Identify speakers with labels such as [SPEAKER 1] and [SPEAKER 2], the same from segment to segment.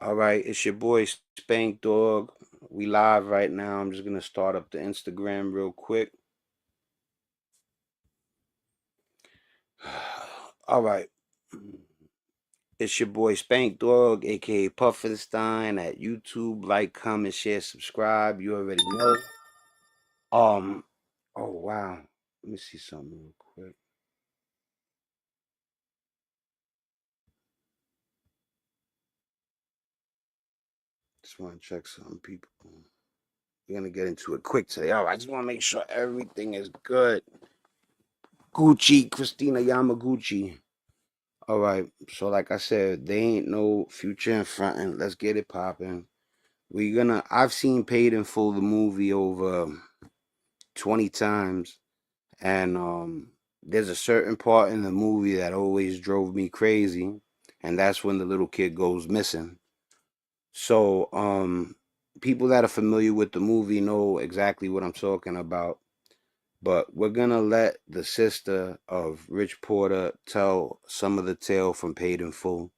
[SPEAKER 1] All right, it's your boy Spankdog. We live right now. I'm just gonna start up the Instagram real quick. All right. It's your boy Spankdog, aka Pufferstein at YouTube. Like, comment, share, subscribe. You already know. Um, oh wow. Let me see something real quick. Just want to check some people. We're gonna get into it quick today. All right, I just want to make sure everything is good. Gucci, Christina Yamaguchi. All right, so like I said, they ain't no future in front, and let's get it popping. I've seen Paid in Full the movie over 20 times, and there's a certain part in the movie that always drove me crazy, and that's when the little kid goes missing. So, people that are familiar with the movie know exactly what I'm talking about. But we're gonna let the sister of Rich Porter tell some of the tale from Paid in Full.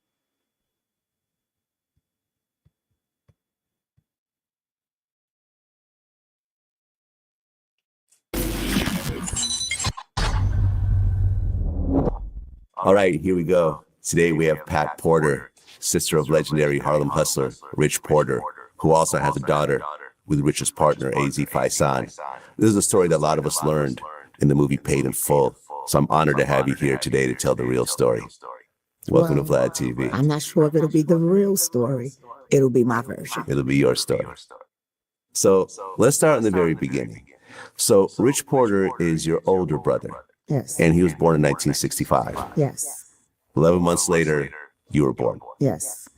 [SPEAKER 2] All right, here we go. Today we have Pat Porter, sister of legendary Harlem hustler Rich Porter, who also has a daughter with Rich's partner AZ Faisan. This is a story that a lot of us learned in the movie Paid in Full. So I'm honored to have you here today to tell the real story. Welcome to Vlad TV.
[SPEAKER 3] I'm not sure if it'll be the real story. It'll be my version.
[SPEAKER 2] It'll be your story. So let's start in the very beginning. So Rich Porter is your older brother.
[SPEAKER 3] Yes.
[SPEAKER 2] And he was born in 1965.
[SPEAKER 3] Yes.
[SPEAKER 2] 11 months later, you were born.
[SPEAKER 3] Yes.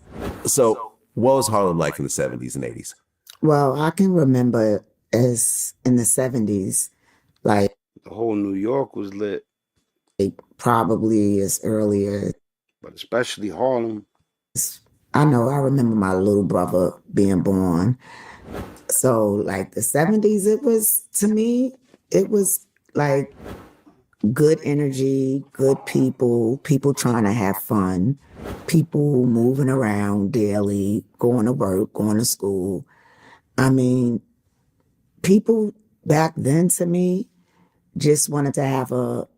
[SPEAKER 2] So what was Harlem like in the 70s and 80s?
[SPEAKER 3] Well, I can remember as in the 70s, like
[SPEAKER 1] The whole New York was lit,
[SPEAKER 3] probably as early as,
[SPEAKER 1] but especially Harlem.
[SPEAKER 3] I know, I remember my little brother being born. So, like the 70s, it was, to me, it was like good energy, good people trying to have fun, people moving around daily, going to work, going to school. I mean, people back then to me just wanted to have a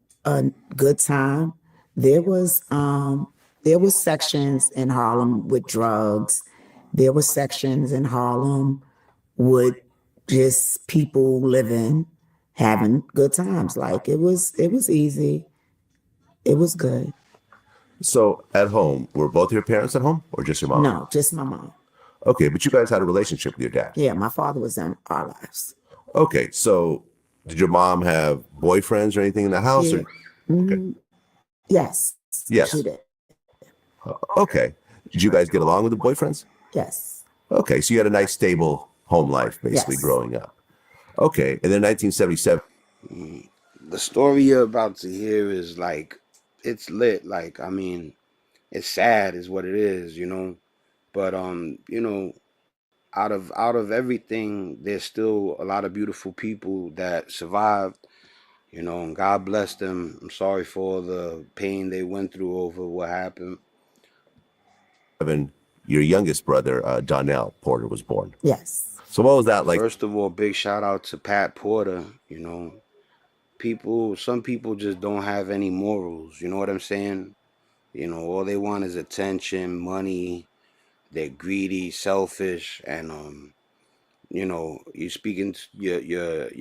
[SPEAKER 3] good time. There was sections in Harlem with drugs. There were sections in Harlem with just people living, having good times. Like it was easy. It was good.
[SPEAKER 2] So at home, were both your parents at home or just your mom?
[SPEAKER 3] No, just my mom.
[SPEAKER 2] Okay, but you guys had a relationship with your dad.
[SPEAKER 3] Yeah, my father was in our lives.
[SPEAKER 2] Okay, so did your mom have boyfriends or anything in the house?
[SPEAKER 3] Yeah.
[SPEAKER 2] Or? Okay.
[SPEAKER 3] Yes.
[SPEAKER 2] Yes.
[SPEAKER 3] She did.
[SPEAKER 2] Okay. Did you guys get along with the boyfriends?
[SPEAKER 3] Yes.
[SPEAKER 2] Okay, so you had a nice stable home life basically
[SPEAKER 3] Yes.
[SPEAKER 2] growing up. Okay, and then 1977.
[SPEAKER 1] The story you're about to hear is like, it's lit. Like, I mean, it's sad, is what it is, you know. But out of everything, there's still a lot of beautiful people that survived, and God bless them. I'm sorry for all the pain they went through over what happened.
[SPEAKER 2] Your youngest brother, Donnell Porter, was born.
[SPEAKER 3] Yes.
[SPEAKER 2] So what was that like?
[SPEAKER 1] First of all, big shout out to Pat Porter. Some people just don't have any morals. You know what I'm saying? All they want is attention, money. They're greedy, selfish, and you're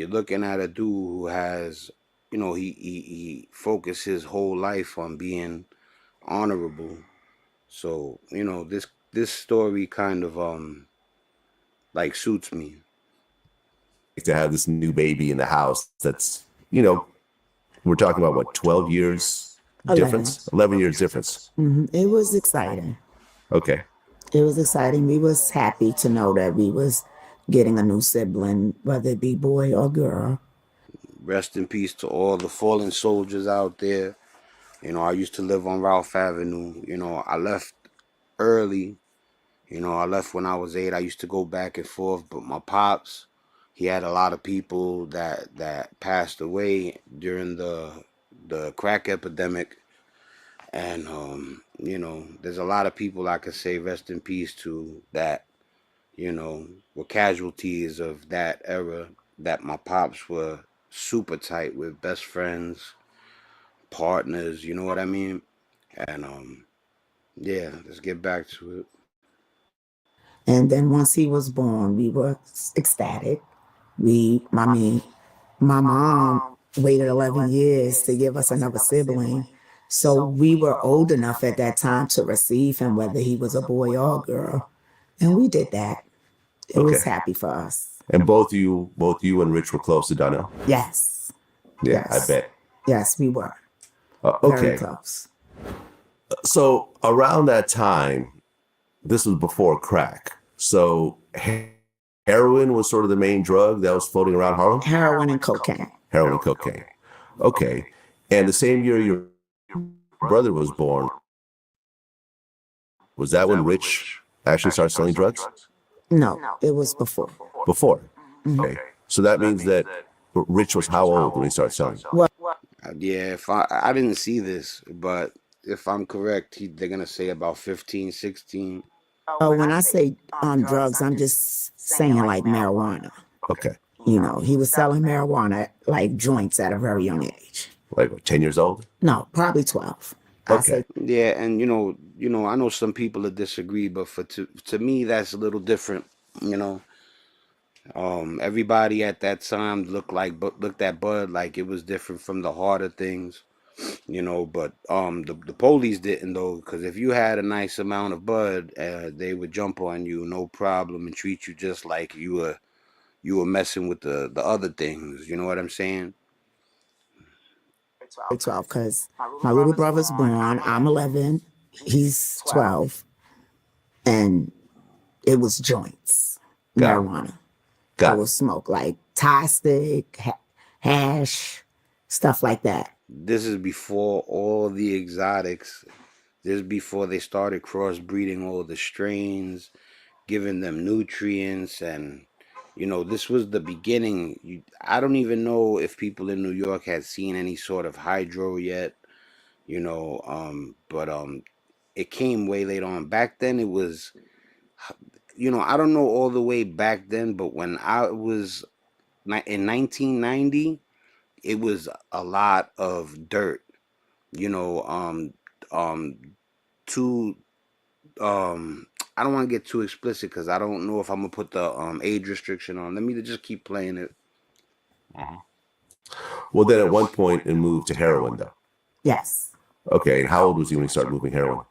[SPEAKER 1] looking at a dude who has, he focused his whole life on being honorable. So this story kind of like suits me.
[SPEAKER 2] To have this new baby in the house that's, we're talking about what, 12 years
[SPEAKER 3] 11.
[SPEAKER 2] difference? 11 years difference.
[SPEAKER 3] It was exciting.
[SPEAKER 2] Okay.
[SPEAKER 3] It was exciting. We was happy to know that we was getting a new sibling, whether it be boy or girl.
[SPEAKER 1] Rest in peace to all the fallen soldiers out there. I used to live on Ralph Avenue. I left early. I left when I was 8. I used to go back and forth, but my pops, he had a lot of people that passed away during the crack epidemic, And there's a lot of people I could say rest in peace to that, were casualties of that era, that my pops were super tight with, best friends, partners, you know what I mean? And yeah, let's get back to it.
[SPEAKER 3] And then once he was born, we were ecstatic. I mean, my mom waited 11 years to give us another sibling. So we were old enough at that time to receive him, whether he was a boy or a girl. And we did that. It
[SPEAKER 2] Okay.
[SPEAKER 3] was happy for us.
[SPEAKER 2] And both you and Rich were close to Donnell.
[SPEAKER 3] Yes.
[SPEAKER 2] Yeah, I
[SPEAKER 3] Yes.
[SPEAKER 2] bet.
[SPEAKER 3] Yes, we were.
[SPEAKER 2] Okay.
[SPEAKER 3] Very close.
[SPEAKER 2] So around that time, this was before crack. So heroin was sort of the main drug that was floating around Harlem.
[SPEAKER 3] Heroin and cocaine.
[SPEAKER 2] Heroin and cocaine. Okay. And the same year your brother was born, was that when Rich actually started selling drugs?
[SPEAKER 3] No, it was before.
[SPEAKER 2] Before. Okay. So that means that Rich was how old when he started selling?
[SPEAKER 3] Well,
[SPEAKER 1] Yeah, if I didn't see this, but if I'm correct, they're gonna say about 15, 16.
[SPEAKER 3] when I say drugs, I'm just saying like marijuana.
[SPEAKER 2] Okay.
[SPEAKER 3] He was selling marijuana like joints at a very young age.
[SPEAKER 2] Like what, 10 years old?
[SPEAKER 3] No, probably 12. I
[SPEAKER 2] Okay.
[SPEAKER 3] say
[SPEAKER 1] Yeah, and I know some people that disagree, but to me that's a little different. You know, everybody at that time looked at Bud like it was different from the harder things. But the police didn't though, because if you had a nice amount of Bud, they would jump on you no problem and treat you just like you were messing with the other things. You know what I'm saying?
[SPEAKER 3] 12 because my little brother's born. I'm 11. He's 12. And it was joints,
[SPEAKER 2] Got it.
[SPEAKER 3] marijuana. I
[SPEAKER 2] Got
[SPEAKER 3] would
[SPEAKER 2] it.
[SPEAKER 3] smoke like Thai stick, hash, stuff like that.
[SPEAKER 1] This is before all the exotics. This is before they started crossbreeding all the strains, giving them nutrients, and this was the beginning. I don't even know if people in New York had seen any sort of hydro yet. But it came way late on. Back then, it was, I don't know all the way back then, but when I was in 1990, it was a lot of dirt. You know, um, too I don't want to get too explicit because I don't know if I'm gonna put the age restriction on. Let me just keep playing it.
[SPEAKER 2] Well, then at one point it moved to heroin, though.
[SPEAKER 3] Yes.
[SPEAKER 2] Okay. And how old was he when he started moving heroin?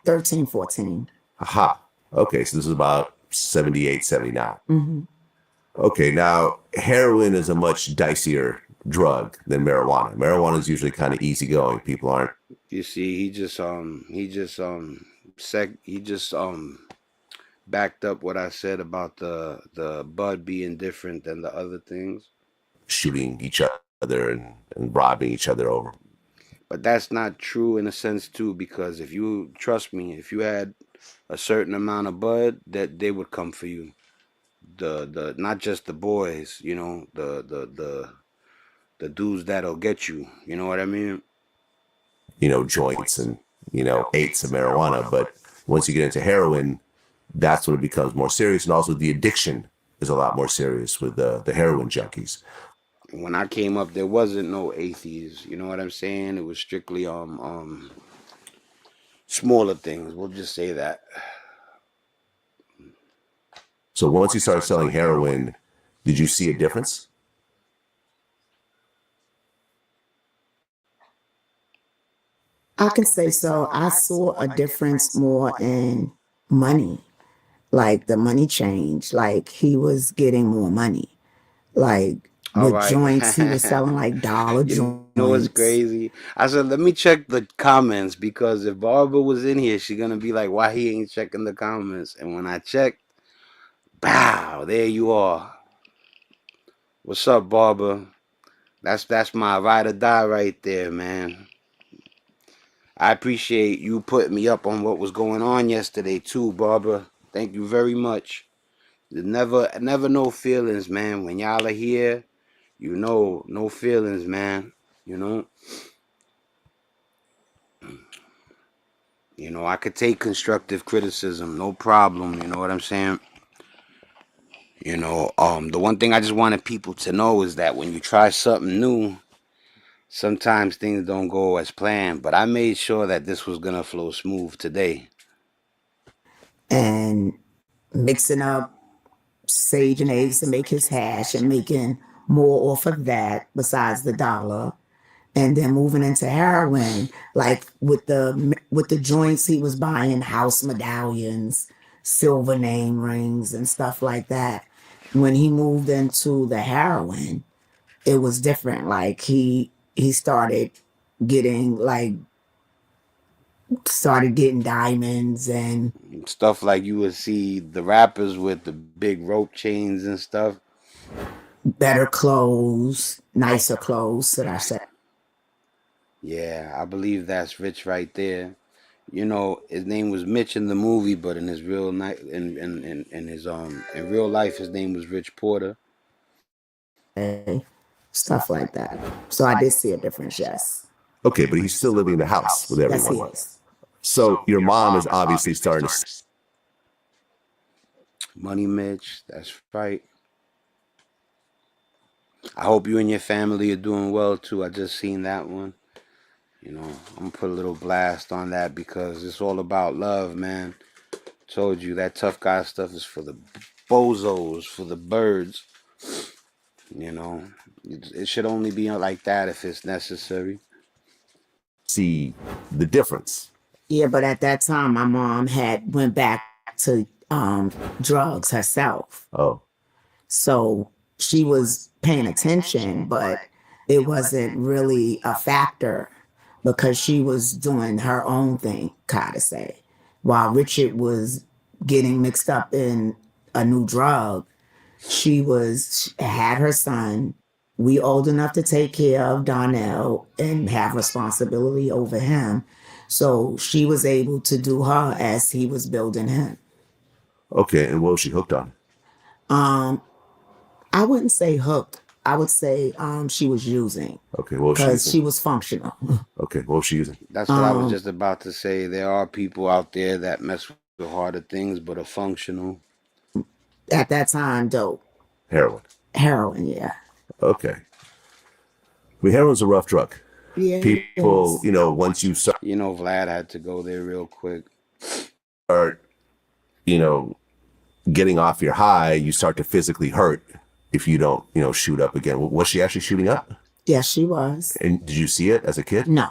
[SPEAKER 3] 13, 14.
[SPEAKER 2] Aha. Okay. So this is about 78, 79.
[SPEAKER 3] Mm-hmm.
[SPEAKER 2] Okay. Now, heroin is a much dicier drug than marijuana. Marijuana is usually kind of easygoing. People aren't.
[SPEAKER 1] You see, he just backed up what I said about the bud being different than the other things.
[SPEAKER 2] Shooting each other and robbing each other over.
[SPEAKER 1] But that's not true in a sense too, because if you trust me, if you had a certain amount of bud, that they would come for you. The not just the boys, the dudes that'll get you. You know what I mean?
[SPEAKER 2] Joints and, eighths of marijuana. But once you get into heroin, that's when it becomes more serious. And also the addiction is a lot more serious with the heroin junkies.
[SPEAKER 1] When I came up, there wasn't no atheists. You know what I'm saying? It was strictly smaller things. We'll just say that.
[SPEAKER 2] So once you started selling heroin, did you see a difference?
[SPEAKER 3] I can say so. I saw a difference more in money. Like the money changed. Like he was getting more money. Like
[SPEAKER 1] All
[SPEAKER 3] with
[SPEAKER 1] right.
[SPEAKER 3] joints, he was selling like dollar
[SPEAKER 1] You know what's
[SPEAKER 3] joints.
[SPEAKER 1] crazy? I said, let me check the comments because if Barbara was in here, she's gonna be like, why he ain't checking the comments? And when I checked, bow, there you are. What's up, Barbara? That's my ride or die right there, man. I appreciate you putting me up on what was going on yesterday too, Barbara. Thank you very much. Never no feelings, man. When y'all are here, no feelings, man. You know. I could take constructive criticism, no problem. You know what I'm saying? The one thing I just wanted people to know is that when you try something new, sometimes things don't go as planned. But I made sure that this was gonna flow smooth today.
[SPEAKER 3] And mixing up sage and eggs to make his hash and making more off of that besides the dollar. And then moving into heroin, like with the joints he was buying, house medallions, silver name rings, and stuff like that. When he moved into the heroin, it was different. Like he started getting diamonds and
[SPEAKER 1] Stuff like you would see the rappers with the big rope chains and stuff.
[SPEAKER 3] better clothes, nicer clothes, should I say.
[SPEAKER 1] Yeah, I believe that's Rich right there. His name was Mitch in the movie, but in his real night in his in real life his name was Rich Porter.
[SPEAKER 3] Stuff like that. So I did see a difference, yes.
[SPEAKER 2] Okay, but he's still living in the house with
[SPEAKER 3] Yes, he
[SPEAKER 2] everyone.
[SPEAKER 3] is.
[SPEAKER 2] So your mom is obviously starting to.
[SPEAKER 1] Money Mitch, that's right. I hope you and your family are doing well too. I just seen that one. I'm gonna put a little blast on that because it's all about love, man. Told you that tough guy stuff is for the bozos, for the birds. You know, it should only be like that if it's necessary.
[SPEAKER 2] See the difference.
[SPEAKER 3] Yeah, but at that time, my mom had went back to drugs herself.
[SPEAKER 2] Oh,
[SPEAKER 3] So she was paying attention, but it wasn't really a factor because she was doing her own thing, kind of say. While Richard was getting mixed up in a new drug, she had her son. We old enough to take care of Donnell and have responsibility over him. So she was able to do her as he was building him.
[SPEAKER 2] okay. And what was she hooked on?
[SPEAKER 3] I wouldn't say hooked. I would say she was using
[SPEAKER 2] Okay, what was she
[SPEAKER 3] because she
[SPEAKER 2] using?
[SPEAKER 3] was functional.
[SPEAKER 2] Okay, what was she using?
[SPEAKER 1] That's what I was just about to say. There are people out there that mess with harder things but are functional.
[SPEAKER 3] At that time, dope.
[SPEAKER 2] Heroin.
[SPEAKER 3] Heroin, yeah.
[SPEAKER 2] Okay. I mean, heroin's a rough drug.
[SPEAKER 3] Yeah.
[SPEAKER 2] People, once you start,
[SPEAKER 1] Vlad had to go there real quick.
[SPEAKER 2] you know, getting off your high, you start to physically hurt if you don't, shoot up again. Was she actually shooting up?
[SPEAKER 3] Yes, she was.
[SPEAKER 2] And did you see it as a kid?
[SPEAKER 3] No.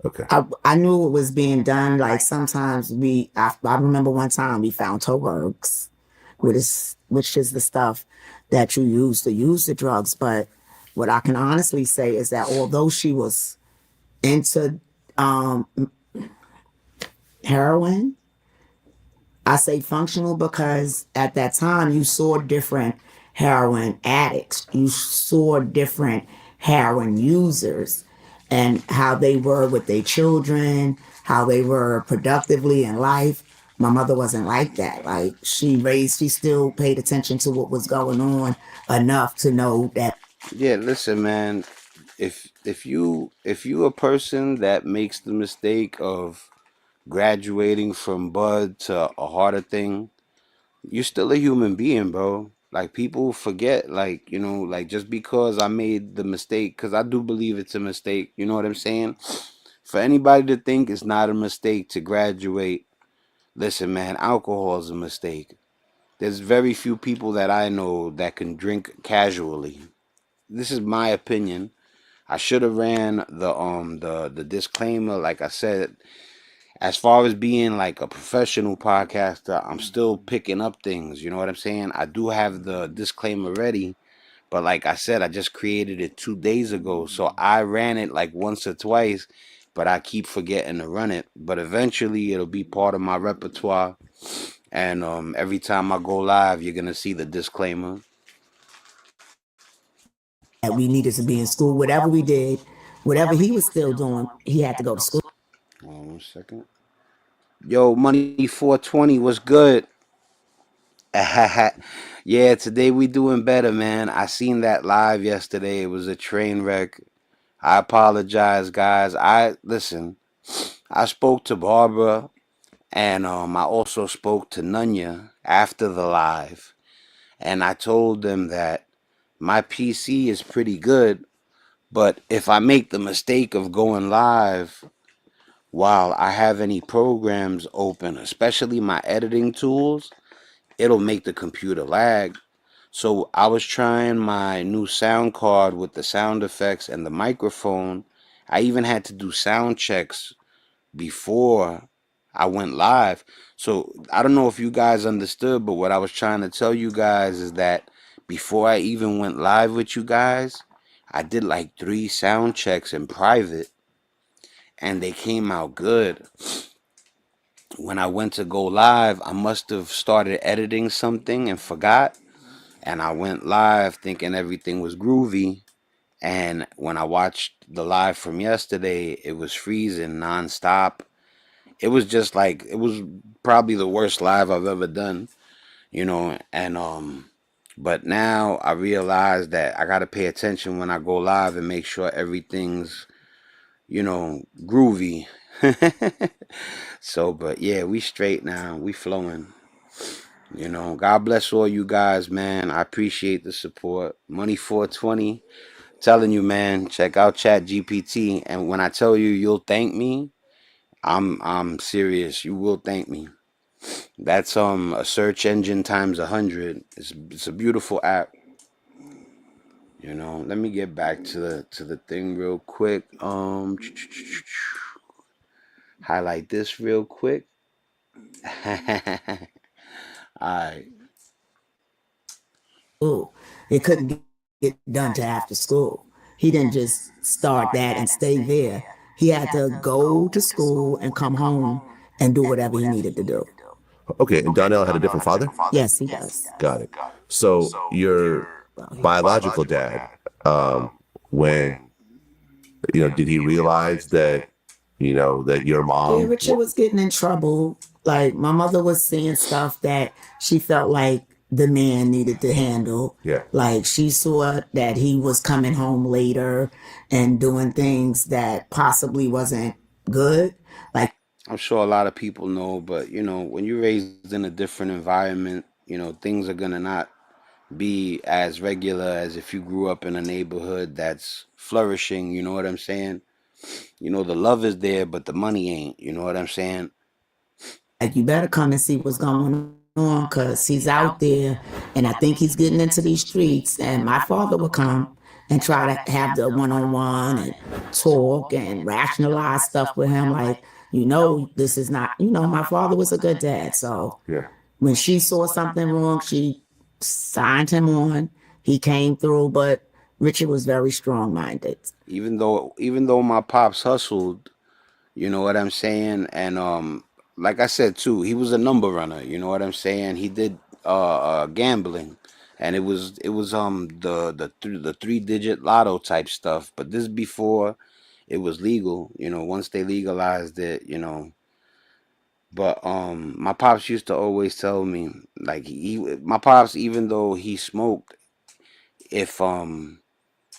[SPEAKER 2] Okay.
[SPEAKER 3] I knew it was being done. Like sometimes I remember one time we found toe works, which is the stuff that you use to use the drugs. But what I can honestly say is that although she was into heroin, I say functional because at that time you saw different heroin addicts, you saw different heroin users and how they were with their children, how they were productively in life. My mother wasn't like that. Like she still paid attention to what was going on enough to know that.
[SPEAKER 1] Yeah, listen, man. If you a person that makes the mistake of graduating from bud to a harder thing, you're still a human being, bro. Like people forget, like just because I made the mistake, because I do believe it's a mistake. You know what I'm saying? For anybody to think it's not a mistake to graduate, listen, man, alcohol is a mistake. There's very few people that I know that can drink casually. This is my opinion. I should have ran the disclaimer, like I said. As far as being like a professional podcaster, I'm still picking up things. You know what I'm saying? I do have the disclaimer ready, but like I said, I just created it 2 days ago. So I ran it like once or twice, but I keep forgetting to run it. But eventually it'll be part of my repertoire. And every time I go live, you're going to see the disclaimer.
[SPEAKER 3] We needed to be in school. Whatever we did, whatever he was still doing, he had to go to school.
[SPEAKER 1] Hold on 1 second. Yo, Money 420 was good. Yeah, today we doing better, man. I seen that live yesterday. It was a train wreck. I apologize, guys. I spoke to Barbara. And I also spoke to Nunya after the live, and I told them that my PC is pretty good, but if I make the mistake of going live while I have any programs open, especially my editing tools, it'll make the computer lag. So I was trying my new sound card with the sound effects and the microphone. I even had to do sound checks before I went live. So I don't know if you guys understood, but what I was trying to tell you guys is that before I even went live with you guys, I did like 3 sound checks in private and they came out good. When I went to go live, I must have started editing something and forgot. And I went live thinking everything was groovy. And when I watched the live from yesterday, it was freezing nonstop. It was just like, it was probably the worst live I've ever done, you know. And but now I realize that I got to pay attention when I go live and make sure everything's, you know, groovy. So, but yeah, we straight now. We flowing. You know, God bless all you guys, man. I appreciate the support. Money 420. Telling you, man, check out Chat GPT. And when I tell you you'll thank me, I'm serious. You will thank me. That's a search engine times 100. It's a beautiful app. You know, let me get back to the thing real quick. Highlight this real quick. Alright.
[SPEAKER 3] School. It couldn't get done till after school. He didn't just start that and stay there. He had to go to school and come home and do whatever he needed to do.
[SPEAKER 2] Okay, and Donnell had a different father?
[SPEAKER 3] Yes, he does.
[SPEAKER 2] Got it. So your biological dad, when, did he realize that, that your
[SPEAKER 3] Yeah,
[SPEAKER 2] mom,
[SPEAKER 3] Richard was getting in trouble. Like my mother was saying stuff that she felt like the man needed to handle.
[SPEAKER 2] Yeah.
[SPEAKER 3] Like she saw that he was coming home later and doing things that possibly wasn't good. Like
[SPEAKER 1] I'm sure a lot of people know, but you know, when you're raised in a different environment, you know, things are gonna not be as regular as if you grew up in a neighborhood that's flourishing, you know what I'm saying? You know, the love is there, but the money ain't, you know what I'm saying?
[SPEAKER 3] you better come and see what's going on because he's out there and I think he's getting into these streets. And my father would come and try to have the one-on-one and talk and rationalize stuff with him. Like, this is not, my father was a good dad. So
[SPEAKER 2] yeah.
[SPEAKER 3] when she saw something wrong, she signed him on. He came through, but Richard was very strong-minded.
[SPEAKER 1] Even though my pops hustled, you know what I'm saying? And like I said too, he was a number runner, you know what I'm saying? He did gambling, and it was the 3-digit lotto type stuff, but this before it was legal, you know, once they legalized it, you know. But my pops used to always tell me, like, my pops, even though he smoked, if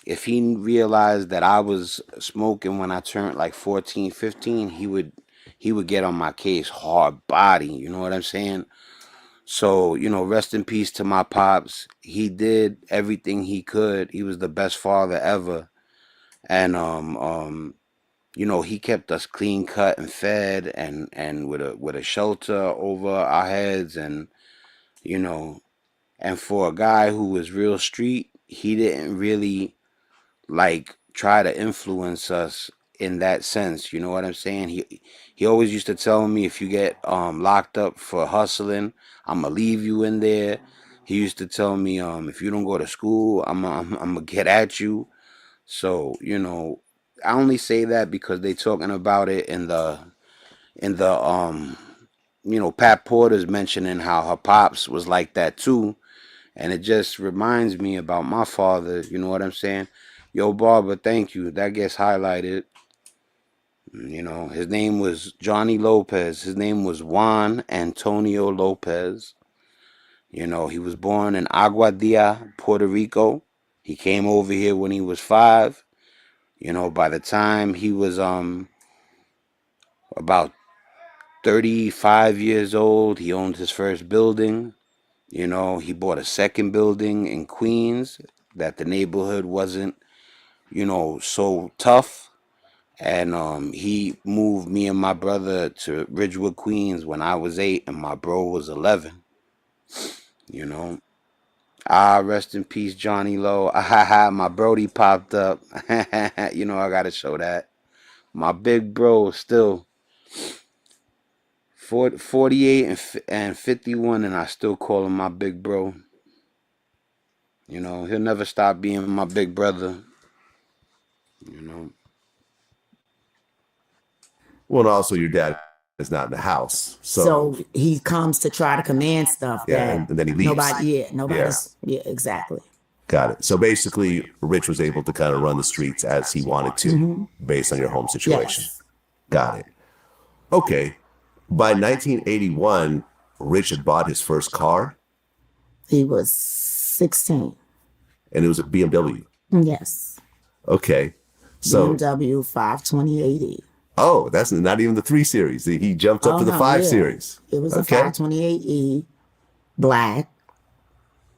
[SPEAKER 1] if he realized that I was smoking when I turned like 14, 15, he would get on my case hard body, you know what I'm saying? So, you know, rest in peace to my pops. He did everything he could. He was the best father ever. And you know, he kept us clean cut and fed and with a shelter over our heads, and you know, and for a guy who was real street, he didn't really like try to influence us in that sense, you know what I'm saying? He always used to tell me, if you get locked up for hustling, I'm gonna leave you in there. He used to tell me, if you don't go to school, I'm gonna get at you. So, you know, I only say that because they talking about it in the you know, Pat Porter's mentioning how her pops was like that too. And it just reminds me about my father, you know what I'm saying? Yo, Barber, thank you. That gets highlighted. You know, his name was Johnny Lopez. His name was Juan Antonio Lopez. You know, he was born in Aguadilla, Puerto Rico. He came over here when he was 5. You know, by the time he was about 35 years old. He owned his first building. You know, he bought a second building in Queens that the neighborhood wasn't, so tough. And he moved me and my brother to Ridgewood, Queens when I was 8 and my bro was 11. You know, rest in peace, Johnny Lowe. My Brody popped up. I gotta show that. My big bro is still 48 and 51, and I still call him my big bro. He'll never stop being my big brother. You know.
[SPEAKER 2] Well, and also your dad is not in the house,
[SPEAKER 3] So he comes to try to command stuff
[SPEAKER 2] yeah,
[SPEAKER 3] that
[SPEAKER 2] and then he leaves.
[SPEAKER 3] nobody's, exactly.
[SPEAKER 2] Got it. So basically, Rich was able to kind of run the streets as he wanted to, based on your home situation.
[SPEAKER 3] Yes.
[SPEAKER 2] Got it. Okay. By 1981, Rich had bought his first car,
[SPEAKER 3] He was 16.
[SPEAKER 2] and it was a BMW.
[SPEAKER 3] Yes.
[SPEAKER 2] Okay. So,
[SPEAKER 3] BMW 528E.
[SPEAKER 2] oh, that's not even the 3 Series. He jumped up to the 5 Series.
[SPEAKER 3] It was a
[SPEAKER 2] Okay.
[SPEAKER 3] 528E, black,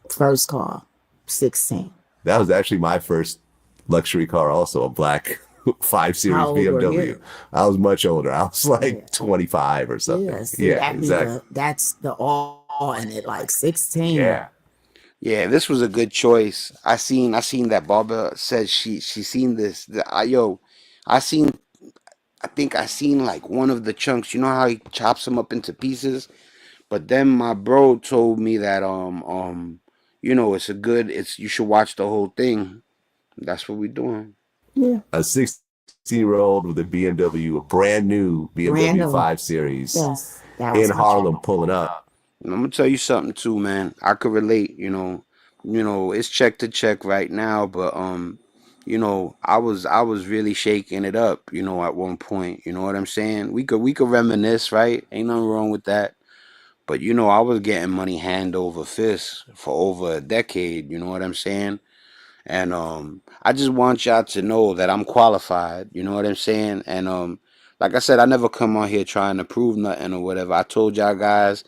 [SPEAKER 3] first car, 16.
[SPEAKER 2] That was actually my first luxury car, also a black 5 Series
[SPEAKER 3] How old were
[SPEAKER 2] BMW.
[SPEAKER 3] you?
[SPEAKER 2] I was much older. I was like 25 or something.
[SPEAKER 3] Yes.
[SPEAKER 2] Yeah, exactly.
[SPEAKER 3] That's the awe in it, like 16.
[SPEAKER 2] Yeah.
[SPEAKER 1] Yeah, this was a good choice. I seen that Barbara said she seen this. I seen. I think I seen like one of the chunks. You know how he chops them up into pieces. But then my bro told me that it's you should watch the whole thing. That's what we're doing.
[SPEAKER 3] Yeah.
[SPEAKER 2] A 16-year-old with a BMW, a brand new
[SPEAKER 3] Brand
[SPEAKER 2] BMW
[SPEAKER 3] new.
[SPEAKER 2] 5 Series
[SPEAKER 3] Yes. That was
[SPEAKER 2] in
[SPEAKER 3] my
[SPEAKER 2] Harlem pulling up.
[SPEAKER 1] And I'm gonna tell you something too, man. I could relate. It's check to check right now, but I was really shaking it up. At one point. You know what I'm saying? We could reminisce, right? Ain't nothing wrong with that. But I was getting money hand over fist for over a decade. You know what I'm saying? And I just want y'all to know that I'm qualified. You know what I'm saying? And like I said, I never come on here trying to prove nothing or whatever. I told y'all guys,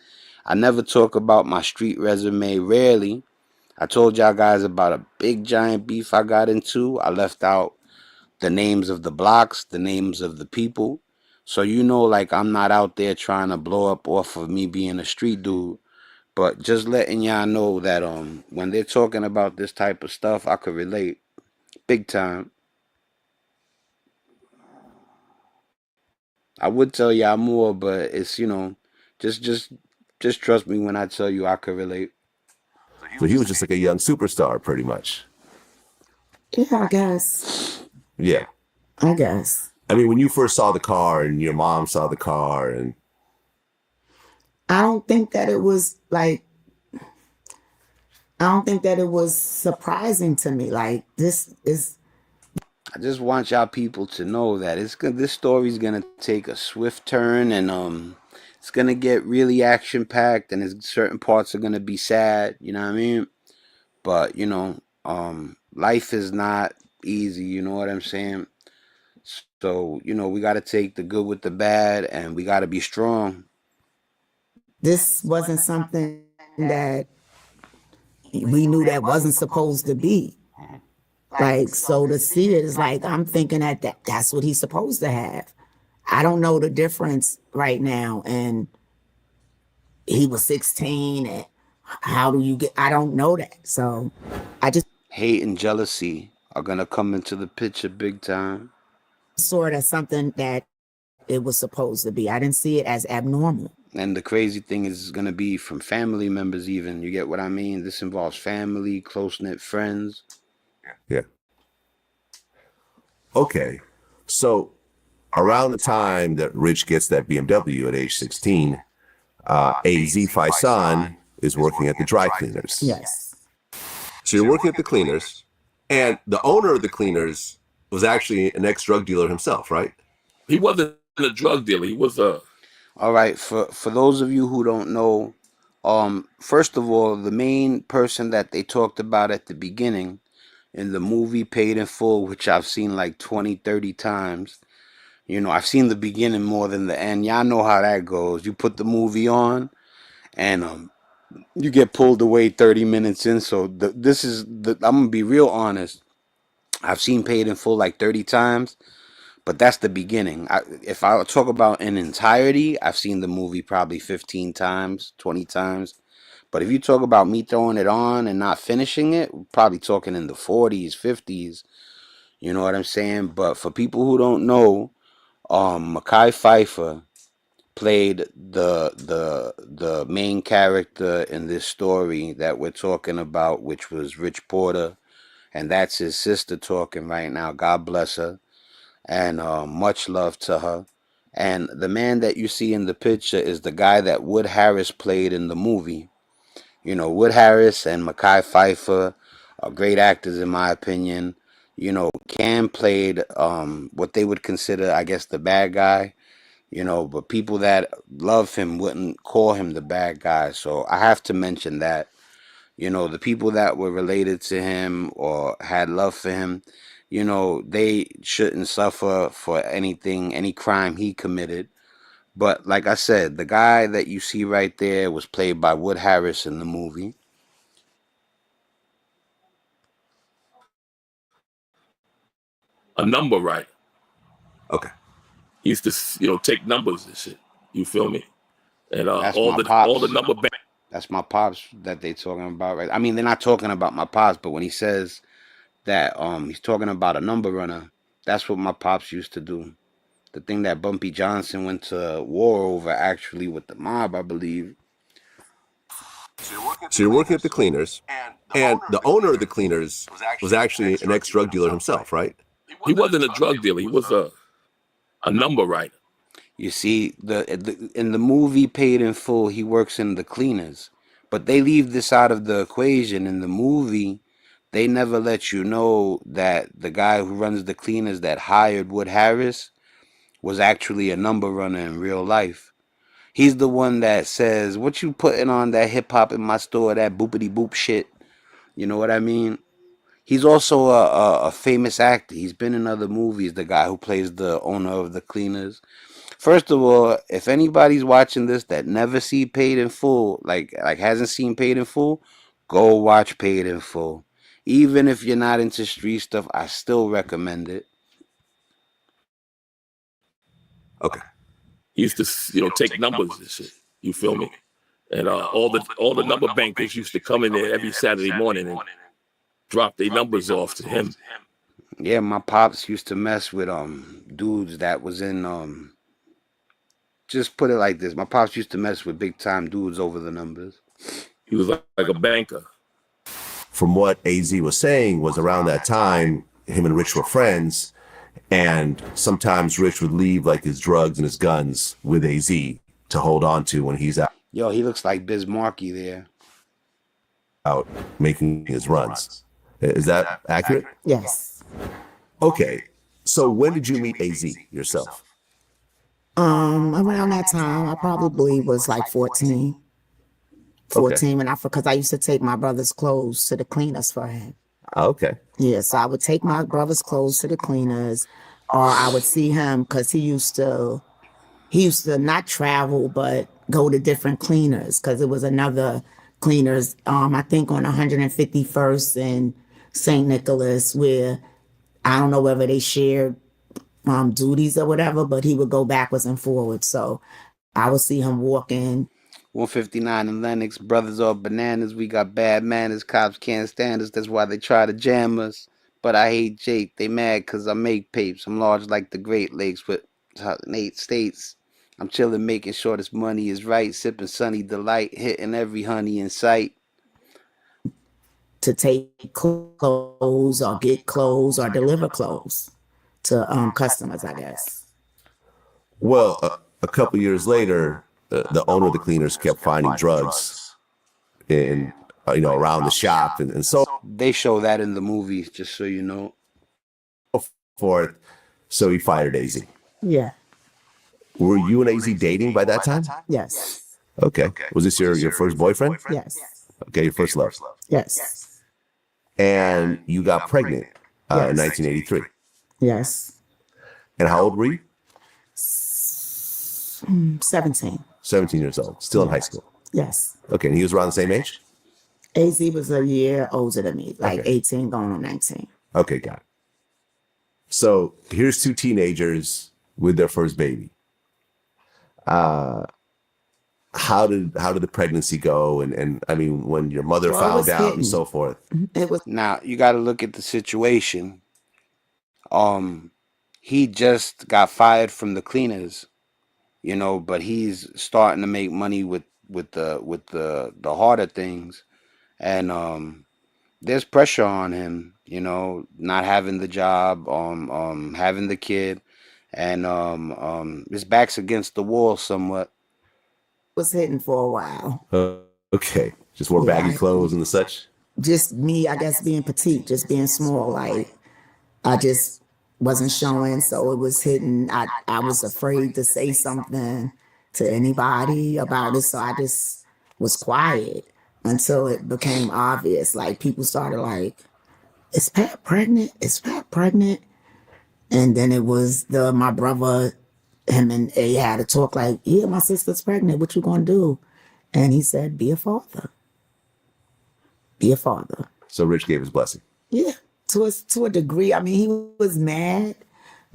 [SPEAKER 1] I never talk about my street resume. Rarely. I told y'all guys about a big giant beef I got into. I left out the names of the blocks, the names of the people. So like I'm not out there trying to blow up off of me being a street dude. But just letting y'all know that when they're talking about this type of stuff, I could relate big time. I would tell y'all more, but it's just trust me when I tell you I could relate.
[SPEAKER 2] So he was just like a young superstar, pretty much.
[SPEAKER 3] Yeah, I guess.
[SPEAKER 2] Yeah.
[SPEAKER 3] I guess.
[SPEAKER 2] I mean, when you first saw the car and your mom saw the car, and
[SPEAKER 3] I don't think that it was like, I don't think that it was surprising to me. Like, this is,
[SPEAKER 1] I just want y'all people to know that this story's gonna take a swift turn, and it's gonna get really action packed, and certain parts are gonna be sad. You know what I mean? But life is not easy. You know what I'm saying? So we gotta take the good with the bad, and we gotta be strong.
[SPEAKER 3] this wasn't something that we knew that wasn't supposed to be. Like, so to see it is like, I'm thinking that's what he's supposed to have. I don't know the difference right now. And he was 16. And how do you I don't know that. So I just
[SPEAKER 1] Hate and jealousy are gonna come into the picture big time.
[SPEAKER 3] saw it as something that it was supposed to be. I didn't see it as abnormal.
[SPEAKER 1] And the crazy thing is, it's gonna be from family members. Even, you get what I mean? This involves family, close knit friends.
[SPEAKER 2] yeah. Okay. So around the time that Rich gets that BMW at age 16, AZ Faisan is working at the dry cleaners.
[SPEAKER 3] Yes.
[SPEAKER 2] So you're working at the cleaners, and the owner of the cleaners was actually an ex-drug dealer himself, right?
[SPEAKER 4] He wasn't a drug dealer. He was a
[SPEAKER 1] All right, for those of you who don't know, first of all, the main person that they talked about at the beginning in the movie Paid in Full, which I've seen like 20, 30 times, You know, I've seen the beginning more than the end. Y'all know how that goes. You put the movie on, and you get pulled away 30 minutes in. So I'm gonna be real honest. I've seen Paid in Full like 30 times, but that's the beginning. If I talk about in entirety, I've seen the movie probably 15 times, 20 times. But if you talk about me throwing it on and not finishing it, we're probably talking in the 40s, 50s. You know what I'm saying? But for people who don't know, Mackay Pfeiffer played the main character in this story that we're talking about, which was Rich Porter, and that's his sister talking right now. God bless her, and much love to her. And the man that you see in the picture is the guy that Wood Harris played in the movie. You know, Wood Harris and Mackay Pfeiffer are great actors in my opinion. You know, Cam played what they would consider, I guess, the bad guy. You know, but people that love him wouldn't call him the bad guy. So I have to mention that. You know, the people that were related to him or had love for him, you know, they shouldn't suffer for anything, any crime he committed. But like I said, the guy that you see right there was played by Wood Harris in the movie.
[SPEAKER 4] A number right.
[SPEAKER 2] Okay.
[SPEAKER 4] He used to, take numbers and shit. You feel me? And
[SPEAKER 1] That's
[SPEAKER 4] all
[SPEAKER 1] my
[SPEAKER 4] the
[SPEAKER 1] pops.
[SPEAKER 4] number bank.
[SPEAKER 1] That's my pops that they talking about, right? I mean, they're not talking about my pops, but when he says that he's talking about a number runner, that's what my pops used to do. The thing that Bumpy Johnson went to war over, actually, with the mob, I believe.
[SPEAKER 2] So you're working at the cleaners, and the owner of the cleaners was actually an ex-drug dealer himself, right?
[SPEAKER 4] He wasn't a drug dealer. He was a number writer.
[SPEAKER 1] You see, in the movie Paid in Full, he works in the cleaners, but they leave this out of the equation. In the movie, they never let you know that the guy who runs the cleaners that hired Wood Harris was actually a number runner in real life. He's the one that says, "What you putting on that hip hop in my store? That boopity boop shit." You know what I mean? He's also a famous actor. He's been in other movies. The guy who plays the owner of the cleaners. First of all, if anybody's watching this that never see Paid in Full, like hasn't seen Paid in Full, go watch Paid in Full. Even if you're not into street stuff, I still recommend it.
[SPEAKER 2] Okay.
[SPEAKER 4] He used to, take numbers and shit. You feel me? And all the number bankers used to come in there every Saturday morning and drop their numbers off to him.
[SPEAKER 1] Yeah, my pops used to mess with dudes that was in just put it like this. My pops used to mess with big time dudes over the numbers.
[SPEAKER 4] He was like a banker.
[SPEAKER 2] From what AZ was saying was around that time, him and Rich were friends, and sometimes Rich would leave like his drugs and his guns with AZ to hold on to when he's
[SPEAKER 1] Yo, he looks like Biz Markie there.
[SPEAKER 2] out making his runs. Is that accurate?
[SPEAKER 3] Yes.
[SPEAKER 2] Okay. So when did you meet AZ yourself?
[SPEAKER 3] Around that time, I probably was like 14. 14 when because I used to take my brother's clothes to the cleaners for him.
[SPEAKER 2] Okay.
[SPEAKER 3] Yeah, so I would take my brother's clothes to the cleaners, or I would see him because he used to not travel but go to different cleaners because it was another cleaners. I think on 151st and St. Nicholas, where I don't know whether they shared duties or whatever, but he would go backwards and forwards. So I would see him walking.
[SPEAKER 1] 159 in Lennox, brothers are bananas. We got bad manners. Cops can't stand us. That's why they try to jam us. But I hate Jake. They mad because I make papes. I'm large like the Great Lakes with 8 states. I'm chilling, making sure this money is right. Sipping Sunny Delight, hitting every honey in sight.
[SPEAKER 3] To take clothes or get clothes or deliver clothes to customers, I guess.
[SPEAKER 2] Well, a couple years later, the owner of the cleaners kept finding drugs in, around the shop and so
[SPEAKER 1] They show that in the movies, just so you know.
[SPEAKER 2] forth. So he fired AZ.
[SPEAKER 3] Yeah.
[SPEAKER 2] Were you and AZ dating by that time?
[SPEAKER 3] Yes.
[SPEAKER 2] Okay. Was this your first boyfriend?
[SPEAKER 3] Yes.
[SPEAKER 2] Okay, your first love.
[SPEAKER 3] Yes.
[SPEAKER 2] And you got pregnant in 1983.
[SPEAKER 3] Yes.
[SPEAKER 2] And how old were you?
[SPEAKER 3] 17.
[SPEAKER 2] 17 years old, still in high school.
[SPEAKER 3] Yes.
[SPEAKER 2] Okay, and he was around the same age?
[SPEAKER 3] AZ was a year older than me, like
[SPEAKER 2] Okay.
[SPEAKER 3] 18 going on 19.
[SPEAKER 2] Okay, got it. So here's two teenagers with their first baby. How did the pregnancy go? And I mean, when your mother
[SPEAKER 3] Well, it was
[SPEAKER 2] found out
[SPEAKER 3] hidden.
[SPEAKER 2] and so forth.
[SPEAKER 3] It was
[SPEAKER 1] Now you got to look at the situation. He just got fired from the cleaners, but he's starting to make money with the harder things, and there's pressure on him, not having the job, having the kid, and his back's against the wall somewhat.
[SPEAKER 3] hidden for a while.
[SPEAKER 2] Okay, just wore baggy clothes and the such.
[SPEAKER 3] Just me, I guess, being petite, just being small. Like, I just wasn't showing, so it was hidden. I was afraid to say something to anybody about it, so I just was quiet until it became obvious. Like, people started like, "Is Pat pregnant? Is Pat pregnant?" And then it was my brother, him and A had to talk like, "Yeah, my sister's pregnant. What you gonna do?" And he said, "Be a father. Be a father."
[SPEAKER 2] So Rich gave his blessing.
[SPEAKER 3] Yeah, to a degree. I mean, he was mad,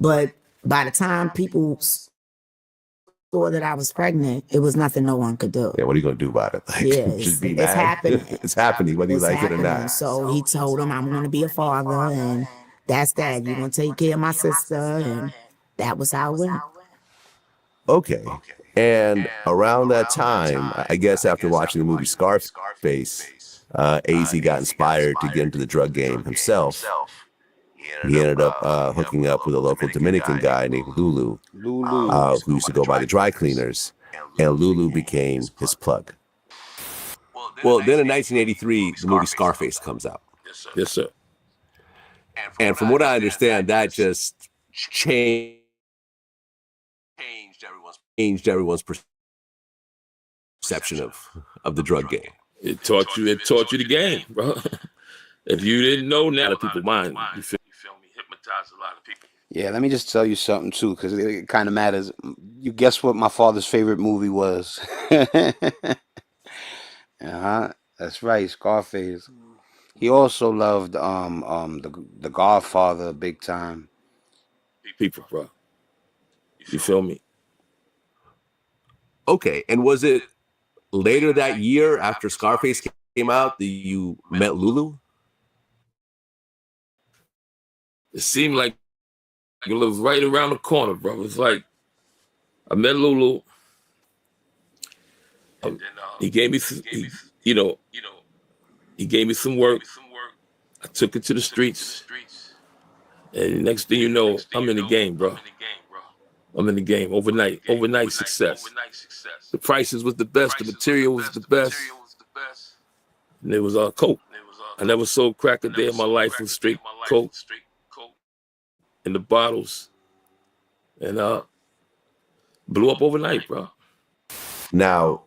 [SPEAKER 3] but by the time people saw that I was pregnant, it was nothing no one could do.
[SPEAKER 2] Yeah, what are you gonna do about it? Like,
[SPEAKER 3] Yeah,
[SPEAKER 2] just be
[SPEAKER 3] it's
[SPEAKER 2] mad.
[SPEAKER 3] happening.
[SPEAKER 2] It's happening, whether you
[SPEAKER 3] It's
[SPEAKER 2] like it or
[SPEAKER 3] happening.
[SPEAKER 2] not.
[SPEAKER 3] So he told him, "I'm going to be a father, and that's that. You're going to take care of my sister," and that was how it went.
[SPEAKER 2] Okay. And around that time, I guess after watching the movie Scarface, AZ got inspired to get into the drug game himself. He ended up hooking up with a local Dominican guy named Lulu,
[SPEAKER 1] Lulu.
[SPEAKER 2] who used to go by the dry cleaners, and Lulu became his plug. Well, then in 1983, the movie Scarface comes out.
[SPEAKER 4] Yes, sir.
[SPEAKER 2] And from what I understand, that just changed everyone's perception of the drug game.
[SPEAKER 4] It taught you the game, bro. If you didn't know, now the people mind. You feel me? Hypnotized a lot of people.
[SPEAKER 1] Yeah, let me just tell you something too, because it kind of matters. You guess what my father's favorite movie was? That's right, Scarface. He also loved the Godfather big time.
[SPEAKER 4] People, bro. You feel me?
[SPEAKER 2] Okay, and was it later that year after Scarface came out that you met Lulu?
[SPEAKER 4] It seemed like it was right around the corner, bro. It's like I met Lulu. He gave me, he gave me some work. I took it to the streets, and next thing you know, I'm in the game, bro. I'm in the game. Overnight success. The prices was the best. The material was the best. And it was coke. I never sold crack a day in my life. It was straight coke in the bottles, and blew up overnight, bro.
[SPEAKER 2] Now,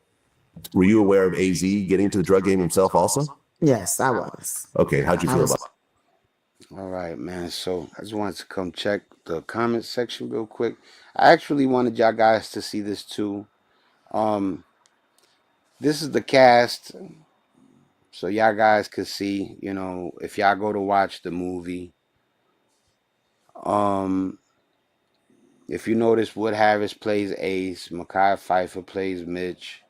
[SPEAKER 2] were you aware of AZ getting into the drug game himself also?
[SPEAKER 3] Yes, I was.
[SPEAKER 2] Okay, how'd you feel about it?
[SPEAKER 1] All right, man. So I just wanted to come check the comment section real quick. I actually wanted y'all guys to see this too. This is the cast, so y'all guys could see, if y'all go to watch the movie. If you notice, Wood Harris plays Ace, Mackay Pfeiffer plays Mitch.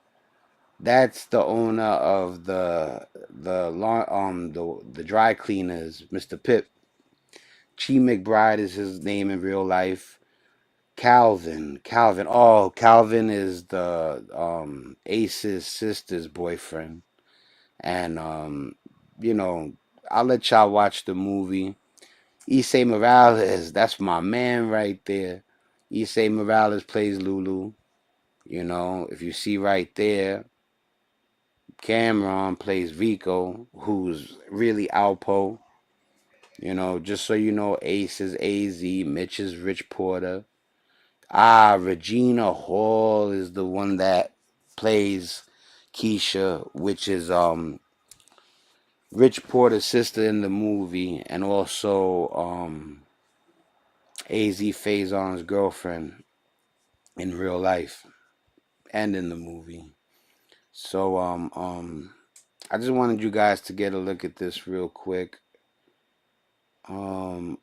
[SPEAKER 1] That's the owner of the dry cleaners, Mr. Pip. Chi McBride is his name in real life. Calvin. Oh, Calvin is the Ace's sister's boyfriend. And I'll let y'all watch the movie. Issei Morales, that's my man right there. Issei Morales plays Lulu. If you see right there, Cameron plays Vico, who's really Alpo. Just so you know, Ace is AZ, Mitch is Rich Porter. Regina Hall is the one that plays Keisha, which is Rich Porter's sister in the movie, and also AZ Faison's girlfriend. in real life and in the movie. So I just wanted you guys to get a look at this real quick. Oh,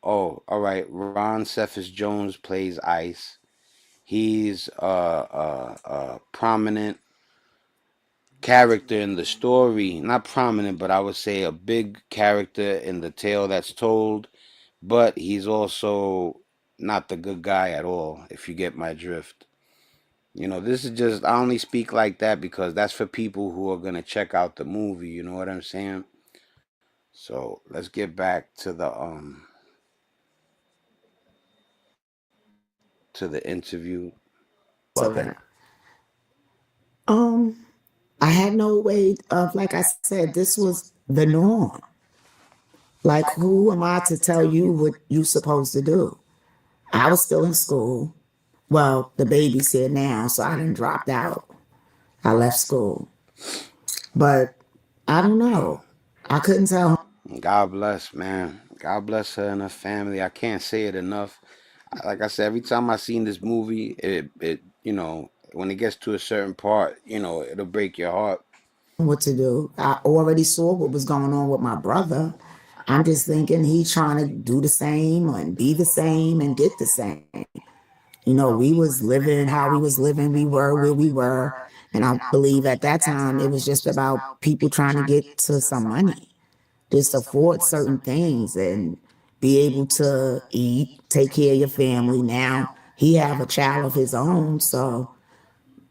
[SPEAKER 1] all right. Ron Cephas Jones plays Ice. He's a prominent character in the story. Not prominent, but I would say a big character in the tale that's told. But he's also not the good guy at all, if you get my drift. This is just, I only speak like that because that's for people who are going to check out the movie. You know what I'm saying? So let's get back to the interview.
[SPEAKER 2] About that.
[SPEAKER 3] Um, I had no way of, like I said, this was the norm. Like, who am I to tell you what you're supposed to do? I was still in school. Well, the baby's here now, so I didn't dropped out. I left school. But I don't know. I couldn't tell.
[SPEAKER 1] God bless, man. God bless her and her family. I can't say it enough. Like I said, every time I seen this movie, when it gets to a certain part, it'll break your heart.
[SPEAKER 3] What to do. I already saw what was going on with my brother. I'm just thinking he trying to do the same and be the same and get the same. We was living how we was living. We were where we were. And I believe at that time it was just about people trying to get to some money, just afford certain things and be able to eat, take care of your family. Now he have a child of his own. So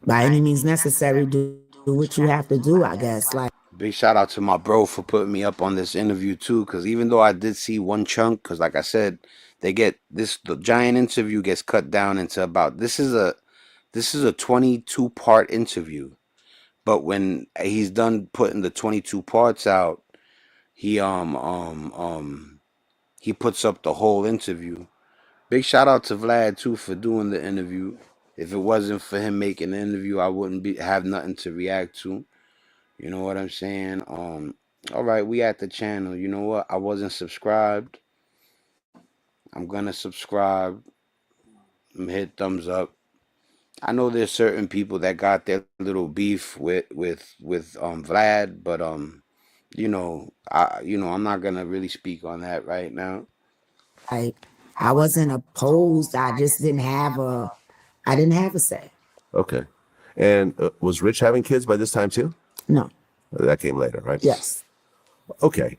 [SPEAKER 3] by any means necessary, do what you have to do, I guess. Like,
[SPEAKER 1] Big shout out to my bro for putting me up on this interview too, because even though I did see one chunk, because like I said, the giant interview gets cut down into about this is a 22-part interview, but when he's done putting the 22 parts out, he he puts up the whole interview. Big shout out to Vlad too for doing the interview. If it wasn't for him making the interview, I wouldn't have nothing to react to. You know what I'm saying? All right, we at the channel. You know what? I wasn't subscribed. I'm gonna subscribe. Hit thumbs up. I know there's certain people that got their little beef with Vlad, but I'm not gonna really speak on that right now.
[SPEAKER 3] I wasn't opposed. I didn't have a say.
[SPEAKER 2] Okay. And was Rich having kids by this time too?
[SPEAKER 3] No.
[SPEAKER 2] That came later, right?
[SPEAKER 3] Yes.
[SPEAKER 2] Okay.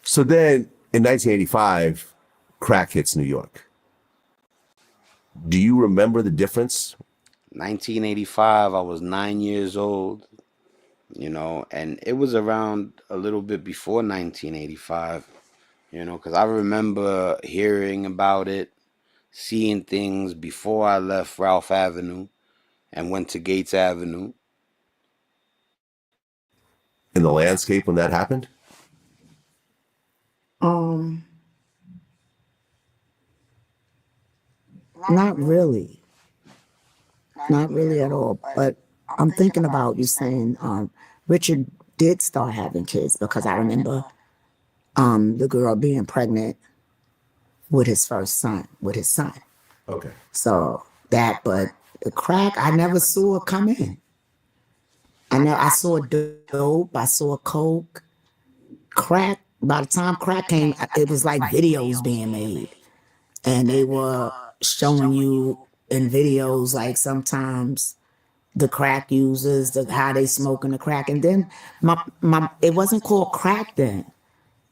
[SPEAKER 2] So then in 1985, crack hits New York. Do you remember the difference?
[SPEAKER 1] 1985, I was 9 years old, and it was around a little bit before 1985, because I remember hearing about it, seeing things before I left Ralph Avenue and went to Gates Avenue.
[SPEAKER 2] In the landscape when that happened?
[SPEAKER 3] Um, Not really. Not really at all. But I'm thinking about you saying Richard did start having kids because I remember the girl being pregnant with his first son, with his son.
[SPEAKER 2] Okay.
[SPEAKER 3] So that, but the crack, I never saw it come in. I saw dope, I saw coke, crack. By the time crack came, it was like videos being made, and they were showing you in videos like sometimes the crack users, how they smoking the crack, and then it wasn't called crack then.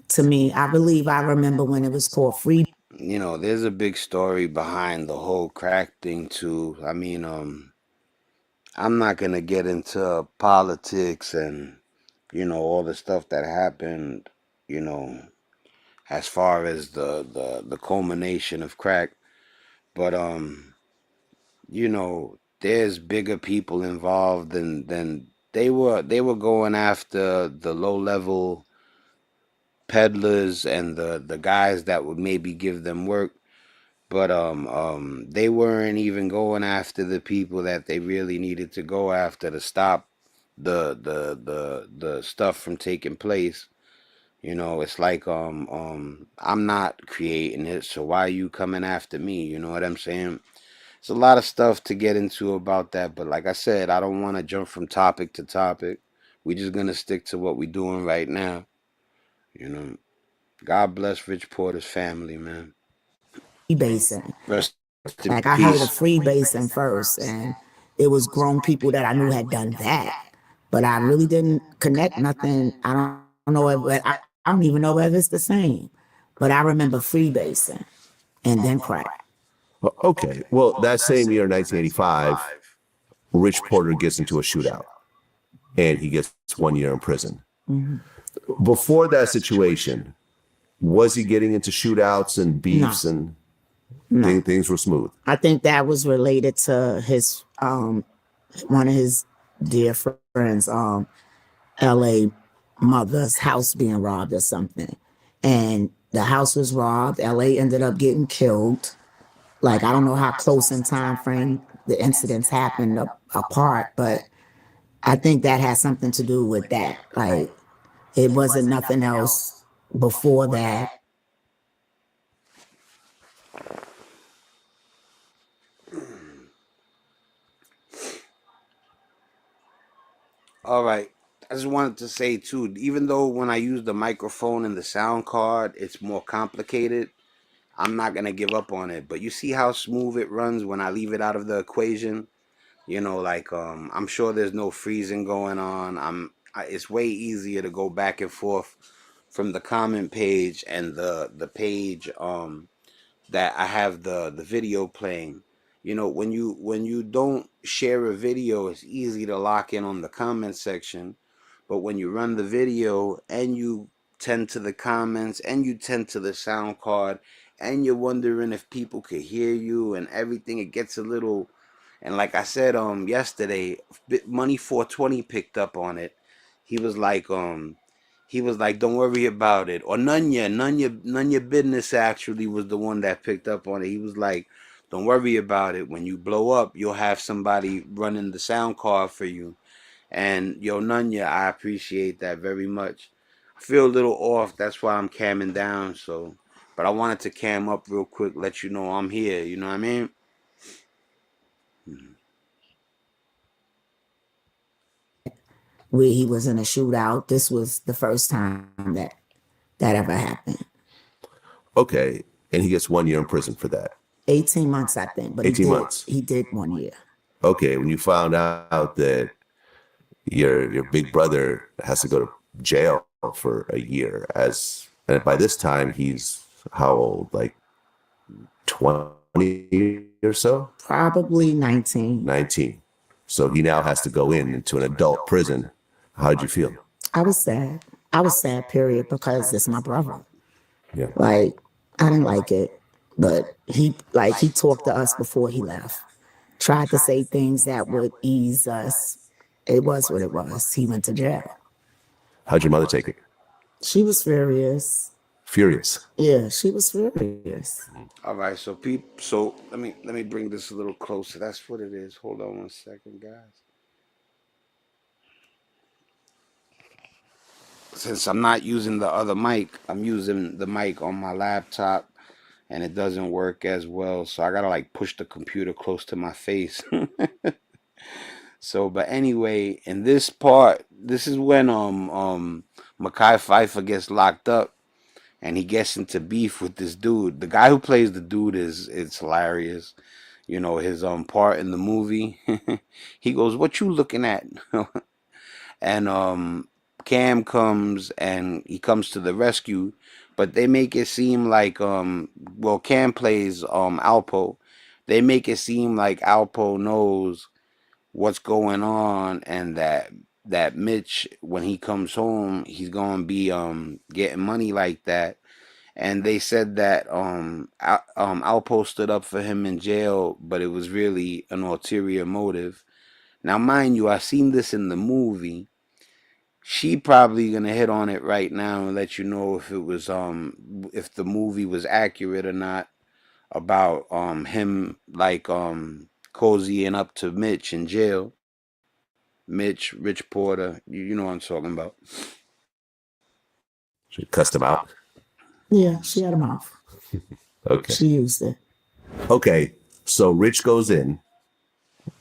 [SPEAKER 3] To me, I believe I remember when it was called free.
[SPEAKER 1] There's a big story behind the whole crack thing too. I mean, I'm not gonna get into politics and all the stuff that happened, you know, as far as the culmination of crack. But there's bigger people involved than they were going after the low level peddlers and the guys that would maybe give them work. But they weren't even going after the people that they really needed to go after to stop the stuff from taking place. It's like I'm not creating it, so why are you coming after me? You know what I'm saying? It's a lot of stuff to get into about that, but like I said, I don't want to jump from topic to topic. We're just gonna stick to what we're doing right now. You know, God bless Rich Porter's family, man.
[SPEAKER 3] Basing.
[SPEAKER 1] Rest in
[SPEAKER 3] Like
[SPEAKER 1] peace.
[SPEAKER 3] I heard of freebasing first, and it was grown people that I knew had done that, but I really didn't connect nothing. I don't know if I don't even know whether it's the same, but I remember freebasing and then crack.
[SPEAKER 2] Okay. Well, that same year, 1985, Rich Porter gets into a shootout and he gets 1 year in prison. Before that situation, was he getting into shootouts and beefs and things were smooth?
[SPEAKER 3] I think that was related to his one of his dear friends, L.A. mother's house being robbed or something, and the house was robbed. L.A. ended up getting killed. Like I don't know how close in time frame the incidents happened apart, but I think that has something to do with that. Like it wasn't nothing else before that.
[SPEAKER 1] All right. I just wanted to say too, even though when I use the microphone and the sound card, it's more complicated, I'm not gonna give up on it. But you see how smooth it runs when I leave it out of the equation? You know, like I'm sure there's no freezing going on. It's way easier to go back and forth from the comment page and the page that I have the video playing. You know, when you don't share a video, it's easy to lock in on the comment section. But when you run the video and you tend to the comments and you tend to the sound card and you're wondering if people could hear you and everything, it gets a little. And like I said yesterday, Money 420 picked up on it. He was like he was like, "Don't worry about it." Or Nunya Business actually was the one that picked up on it. He was like, "Don't worry about it. When you blow up, you'll have somebody running the sound card for you." And yo, Nunya, I appreciate that very much. I feel a little off. That's why I'm camming down. So, but I wanted to cam up real quick, let you know I'm here. You know what I mean?
[SPEAKER 3] Where he was in a shootout. This was the first time that ever happened.
[SPEAKER 2] Okay. And he gets 1 year in prison for that.
[SPEAKER 3] 18 months, I think, but
[SPEAKER 2] 18 months.
[SPEAKER 3] He did 1 year.
[SPEAKER 2] Okay. When you found out that your big brother has to go to jail for a year, and by this time he's how old? Like 20 or so?
[SPEAKER 3] Probably 19.
[SPEAKER 2] 19. So he now has to go into an adult prison. How did you feel?
[SPEAKER 3] I was sad. I was sad, period, because it's my brother.
[SPEAKER 2] Yeah.
[SPEAKER 3] Like, I didn't like it, but he talked to us before he left. Tried to say things that would ease us. It was what it was. He went to jail.
[SPEAKER 2] How'd your mother take it?
[SPEAKER 3] She was furious.
[SPEAKER 2] Furious.
[SPEAKER 3] Yeah, she was furious.
[SPEAKER 1] All right, so let me bring this a little closer. That's what it is. Hold on 1 second, guys. Since I'm not using the other mic, I'm using the mic on my laptop, and it doesn't work as well. So I gotta like push the computer close to my face. So, but anyway, in this part, this is when Mackay Pfeiffer gets locked up and he gets into beef with this dude. The guy who plays the dude is it's hilarious. You know, his part in the movie. He goes, "What you looking at?" And Cam comes and he comes to the rescue, but they make it seem like well, Cam plays Alpo. They make it seem like Alpo knows what's going on and that Mitch, when he comes home, he's gonna be getting money like that. And they said that Alpo stood up for him in jail, but it was really an ulterior motive. Now, mind you, I seen this in the movie. She probably gonna hit on it right now and let you know if it was if the movie was accurate or not about him like cozying up to Mitch in jail. Mitch, Rich Porter, you know what I'm talking about.
[SPEAKER 2] She cussed him out.
[SPEAKER 3] Yeah, she had a mouth.
[SPEAKER 2] Okay.
[SPEAKER 3] She used it.
[SPEAKER 2] Okay. So Rich goes in,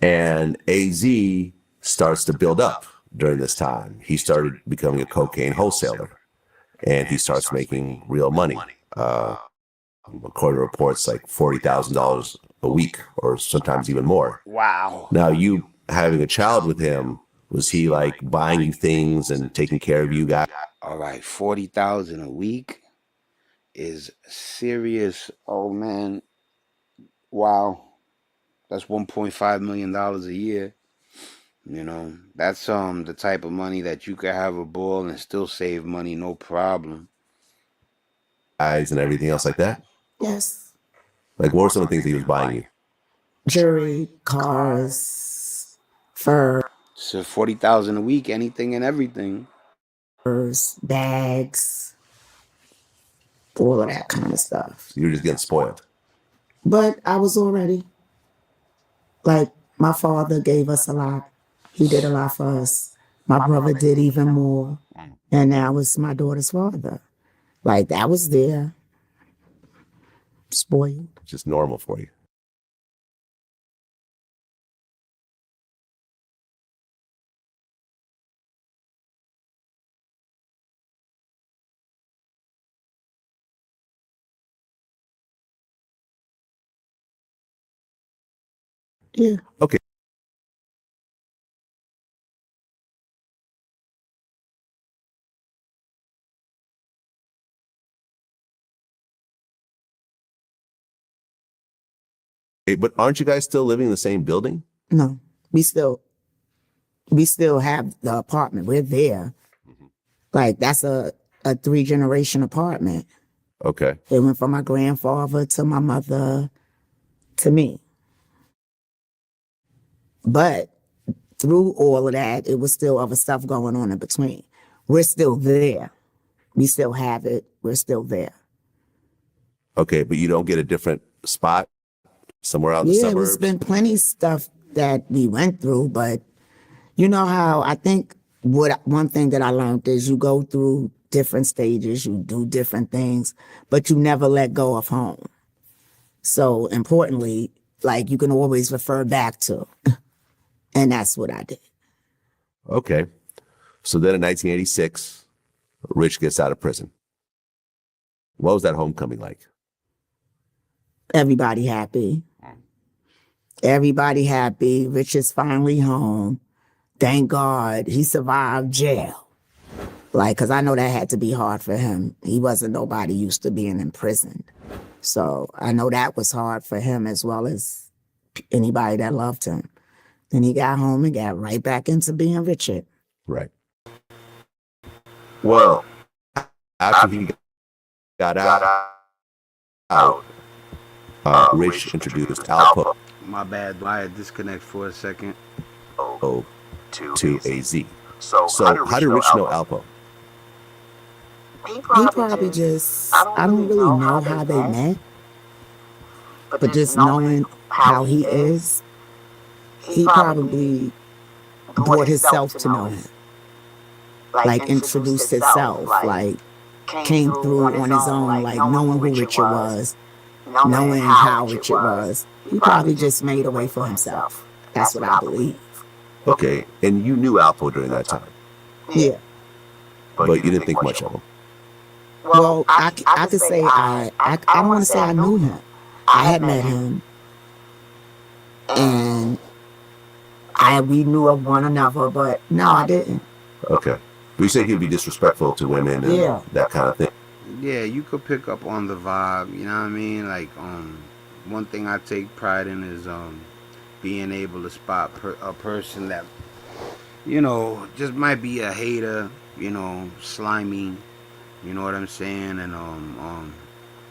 [SPEAKER 2] and AZ starts to build up during this time. He started becoming a cocaine wholesaler, and he starts making real money. According to reports, like $40,000 a week, or sometimes even more.
[SPEAKER 1] Wow.
[SPEAKER 2] Now, you having a child with him, was he like buying you things and taking care of you guys?
[SPEAKER 1] All right, 40,000 a week is serious. Oh man, wow, that's $1.5 million a year. You know, that's the type of money that you could have a ball and still save money, no problem.
[SPEAKER 2] And everything else like that?
[SPEAKER 3] Yes.
[SPEAKER 2] Like, what were some of the things that he was buying you?
[SPEAKER 3] Jewelry, cars, furs,
[SPEAKER 1] So 40,000 a week, anything and everything.
[SPEAKER 3] bags, all of that kind of stuff.
[SPEAKER 2] So you were just getting spoiled.
[SPEAKER 3] But I was already, like, my father gave us a lot. He did a lot for us. My brother did even more. And now it's my daughter's father. Like, that was there. Spoiled.
[SPEAKER 2] Just normal for you.
[SPEAKER 3] Yeah.
[SPEAKER 2] Okay. But aren't you guys still living in the same building?
[SPEAKER 3] No, we still have the apartment. We're there. Like, that's a 3-generation apartment.
[SPEAKER 2] Okay.
[SPEAKER 3] It went from my grandfather to my mother to me. But through all of that, it was still other stuff going on in between. We're still there. We still have it. We're still there.
[SPEAKER 2] Okay, but you don't get a different spot somewhere out in the
[SPEAKER 3] Yeah,
[SPEAKER 2] suburbs?
[SPEAKER 3] it's been plenty stuff that we went through, but you know how I think one thing that I learned is you go through different stages, you do different things, but you never let go of home. So importantly, like, you can always refer back to, and that's what I did.
[SPEAKER 2] Okay. So then in 1986, Rich gets out of prison. What was that homecoming like?
[SPEAKER 3] Everybody happy. Everybody happy. Rich is finally home. Thank God he survived jail. Like, because I know that had to be hard for him. He wasn't nobody used to being in prison. So I know that was hard for him as well as anybody that loved him. Then he got home and got right back into being Richard.
[SPEAKER 2] Right. Well, after he got out, Rich introduced Alpo
[SPEAKER 1] My bad, I had disconnect for a second.
[SPEAKER 2] to AZ. So how did Rich know Alpo?
[SPEAKER 3] He probably just, I don't really know how they met, but just knowing how he is, he probably brought himself to know him. Like, introduced himself, like, came through on his own, like, knowing who Richard was, knowing how Richard was. He probably just made a way for himself. That's what I believe.
[SPEAKER 2] Okay, and you knew Alpo during that time,
[SPEAKER 3] Yeah.
[SPEAKER 2] but you didn't think much of him.
[SPEAKER 3] Well, I could say I don't want to say I knew him. I had met him, and we knew of one another, but no, I didn't.
[SPEAKER 2] Okay. But you say he'd be disrespectful to women and
[SPEAKER 3] Yeah.
[SPEAKER 2] that kind of thing.
[SPEAKER 1] Yeah, you could pick up on the vibe, you know what I mean? Like, one thing I take pride in is being able to spot a person that, you know, just might be a hater, you know, slimy, you know what I'm saying? And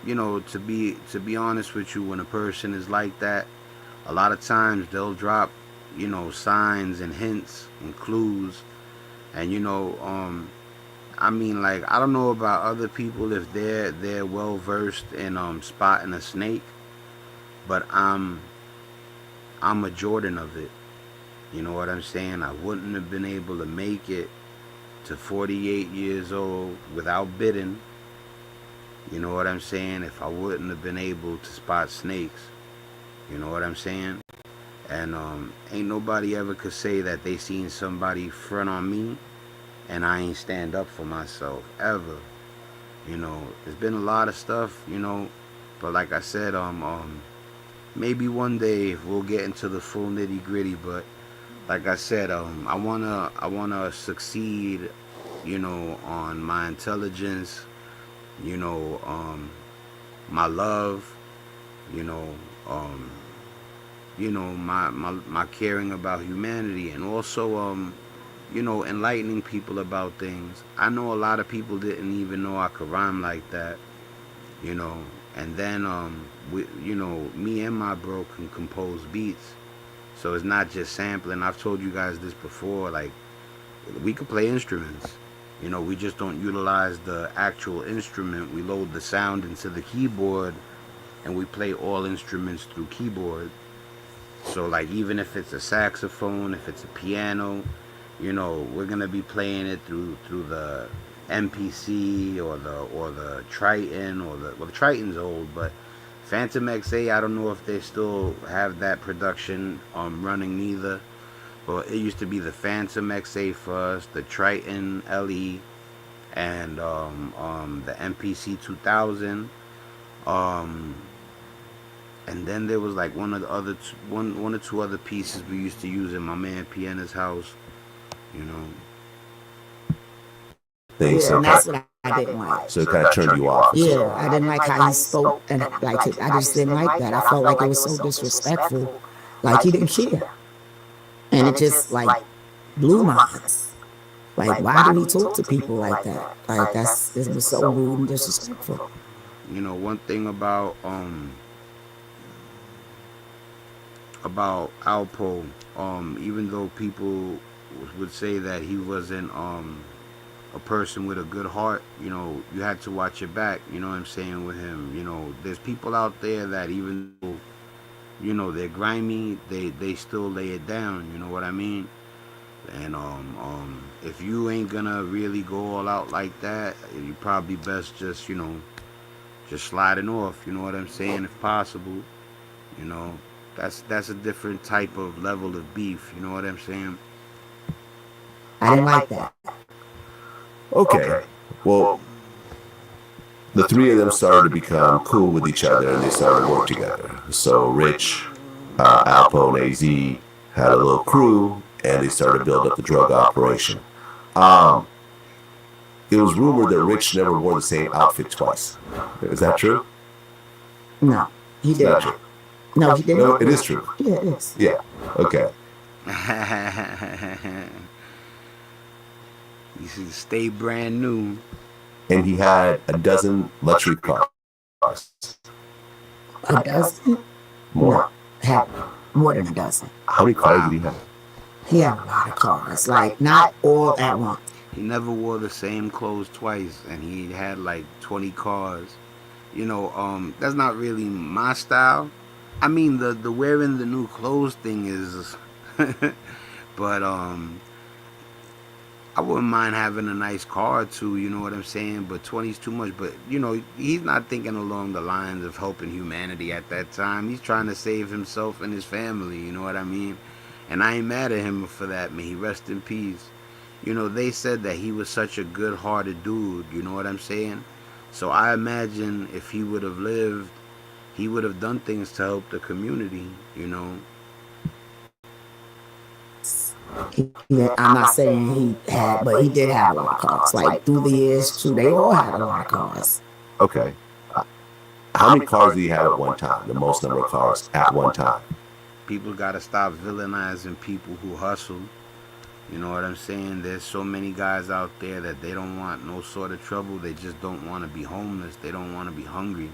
[SPEAKER 1] you know, to be honest with you, when a person is like that, a lot of times they'll drop, you know, signs and hints and clues, and you know, I mean, like, I don't know about other people if they're well versed in spotting a snake, but I'm a Jordan of it. You know what I'm saying? I wouldn't have been able to make it to 48 years old without bidding. You know what I'm saying? If I wouldn't have been able to spot snakes. You know what I'm saying? And ain't nobody ever could say that they seen somebody front on me and I ain't stand up for myself ever. You know, there's been a lot of stuff, you know, but like I said, maybe one day we'll get into the full nitty gritty. But like I said, I wanna succeed, you know, on my intelligence, you know, my love, you know, um, my caring about humanity, and also you know, enlightening people about things. I know a lot of people didn't even know I could rhyme like that, you know. And then you know, me and my bro can compose beats, so it's not just sampling. I've told you guys this before. Like, we could play instruments. You know, we just don't utilize the actual instrument. We load the sound into the keyboard, and we play all instruments through keyboard. So like, even if it's a saxophone, if it's a piano, you know, we're gonna be playing it through the MPC or the Triton, or the, well, the Triton's old, but Phantom XA, I don't know if they still have that production running neither. But it used to be the Phantom XA first, the Triton LE, and the MPC 2000. Um, and then there was like one of the other one or two other pieces we used to use in my man Piana's house. You know.
[SPEAKER 2] Thing.
[SPEAKER 3] Yeah,
[SPEAKER 2] So
[SPEAKER 3] and that's what I didn't like.
[SPEAKER 2] so it kind of turned you off.
[SPEAKER 3] Yeah, I didn't like how he spoke, and like I just didn't like that. I felt like it was so disrespectful, like he didn't care, and it just like blew my eyes. Like, why do he talk to people like that? Like, it was so rude and disrespectful.
[SPEAKER 1] You know, one thing about Alpo, even though people would say that he wasn't a person with a good heart, you know, you had to watch your back. You know what I'm saying, with him. You know, there's people out there that, even though, you know, they're grimy, they still lay it down. You know what I mean? And if you ain't gonna really go all out like that, you probably best just, you know, just sliding off. You know what I'm saying, if possible. You know, that's a different type of level of beef. You know what I'm saying?
[SPEAKER 3] I didn't like that.
[SPEAKER 2] Okay. Well, the three of them started to become cool with each other, and they started to work together. So Rich, Alpo, and AZ had a little crew, and they started to build up the drug operation. It was rumored that Rich never wore the same outfit twice. Is that true?
[SPEAKER 3] No, he
[SPEAKER 2] It's not
[SPEAKER 3] didn't.
[SPEAKER 2] true.
[SPEAKER 3] No, he didn't.
[SPEAKER 2] No, it is true.
[SPEAKER 3] Yeah, it is.
[SPEAKER 2] Yeah. Okay.
[SPEAKER 1] You should stay brand new.
[SPEAKER 2] And he had a dozen luxury cars.
[SPEAKER 3] A dozen?
[SPEAKER 2] More.
[SPEAKER 3] No, had more than a dozen.
[SPEAKER 2] How many cars did he have?
[SPEAKER 3] He had a lot of cars, like not all at once.
[SPEAKER 1] He never wore the same clothes twice, and he had like 20 cars. You know, that's not really my style. I mean, the wearing the new clothes thing is, but I wouldn't mind having a nice car too. You know what I'm saying? But 20's too much. But you know, he's not thinking along the lines of helping humanity at that time. He's trying to save himself and his family. You know what I mean? And I ain't mad at him for that. May he rest in peace. You know, they said that he was such a good-hearted dude. You know what I'm saying? So I imagine if he would have lived, he would have done things to help the community. You know.
[SPEAKER 3] I'm not saying he had, but he did have a lot of cars. Like through the years, too, they all had a lot of cars.
[SPEAKER 2] Okay. How many cars did he have at one time? The most number of cars at one time?
[SPEAKER 1] People got to stop villainizing people who hustle. You know what I'm saying? There's so many guys out there that they don't want no sort of trouble. They just don't want to be homeless. They don't want to be hungry.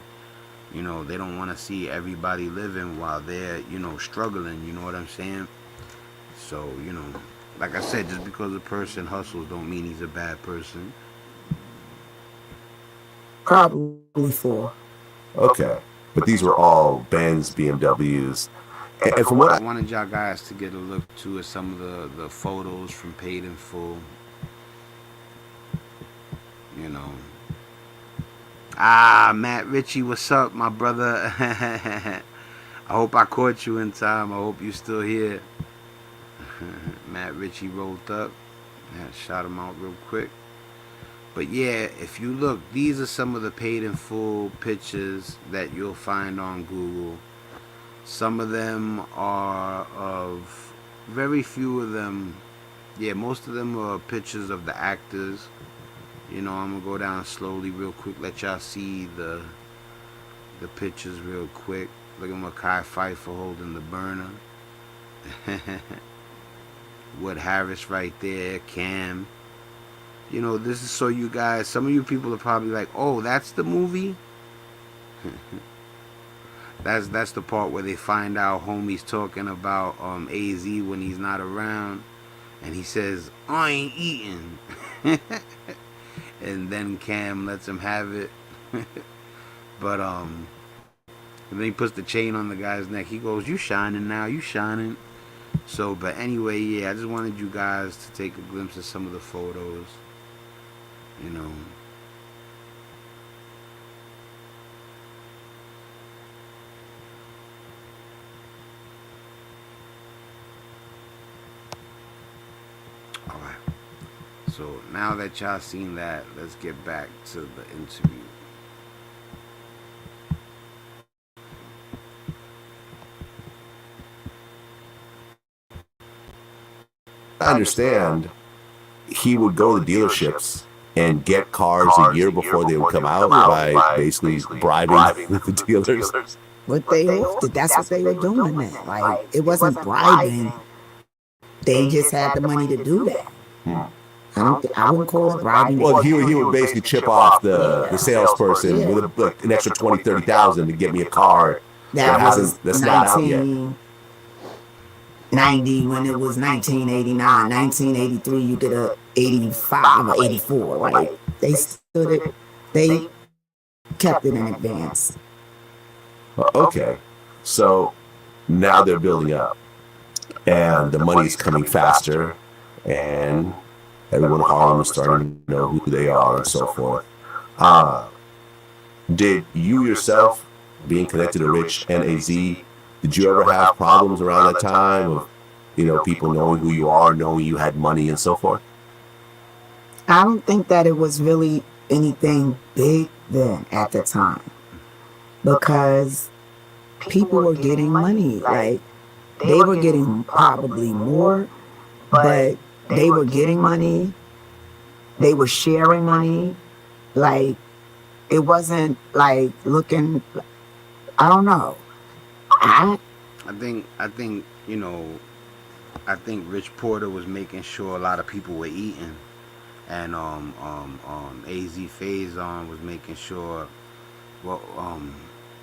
[SPEAKER 1] You know, they don't want to see everybody living while they're, you know, struggling. You know what I'm saying? So, you know, like I said, just because a person hustles don't mean he's a bad person.
[SPEAKER 3] Probably 4.
[SPEAKER 2] Okay. But these were all Benz, BMWs. And from what
[SPEAKER 1] I wanted y'all guys to get a look to at some of the photos from Paid in Full. You know. Matt Ritchie, what's up, my brother? I hope I caught you in time. I hope you still here. Matt Ritchie rolled up. Yeah, shot him out real quick. But yeah, if you look, these are some of the paid in full pictures that you'll find on Google. Some of them are of, very few of them, yeah, most of them are pictures of the actors. You know, I'm gonna go down slowly real quick, let y'all see the pictures real quick. Look at Mackay Pfeiffer holding the burner. Wood Harris right there, Cam. You know, this is so you guys, some of you people are probably like, oh, that's the movie? That's the part where they find out homie's talking about AZ when he's not around. And he says, I ain't eating. And then Cam lets him have it. But and then he puts the chain on the guy's neck. He goes, you shining now, you shining. So, but anyway, yeah, I just wanted you guys to take a glimpse of some of the photos. You know. Alright. So now that y'all seen that, let's get back to the interview.
[SPEAKER 2] I understand he would go to the dealerships and get cars a year before they would come out by basically bribing the dealers.
[SPEAKER 3] What they did, that's what they were doing then. Like, it wasn't bribing. They just had the money to do that. I wouldn't call it bribing.
[SPEAKER 2] Well, he would basically chip off the salesperson with an extra 20, 30,000 to get me a car that's not out yet.
[SPEAKER 3] 1990 when it was 1989, 1983 you get a 85 or 84, right? They stood it, they kept it in advance.
[SPEAKER 2] Okay, so now they're building up, and the money's coming faster, and everyone in Harlem is starting to know who they are and so forth. Did you yourself, being connected to Rich and AZ, did you ever have problems around that time of, you know, people knowing who you are, knowing you had money and so forth?
[SPEAKER 3] I don't think that it was really anything big then at the time, because people were getting money. Like, they were getting probably more, but they were getting money. They were sharing money. Like, it wasn't like looking, I don't know.
[SPEAKER 1] I think, you know, I think Rich Porter was making sure a lot of people were eating, and AZ Faison was making sure. Well,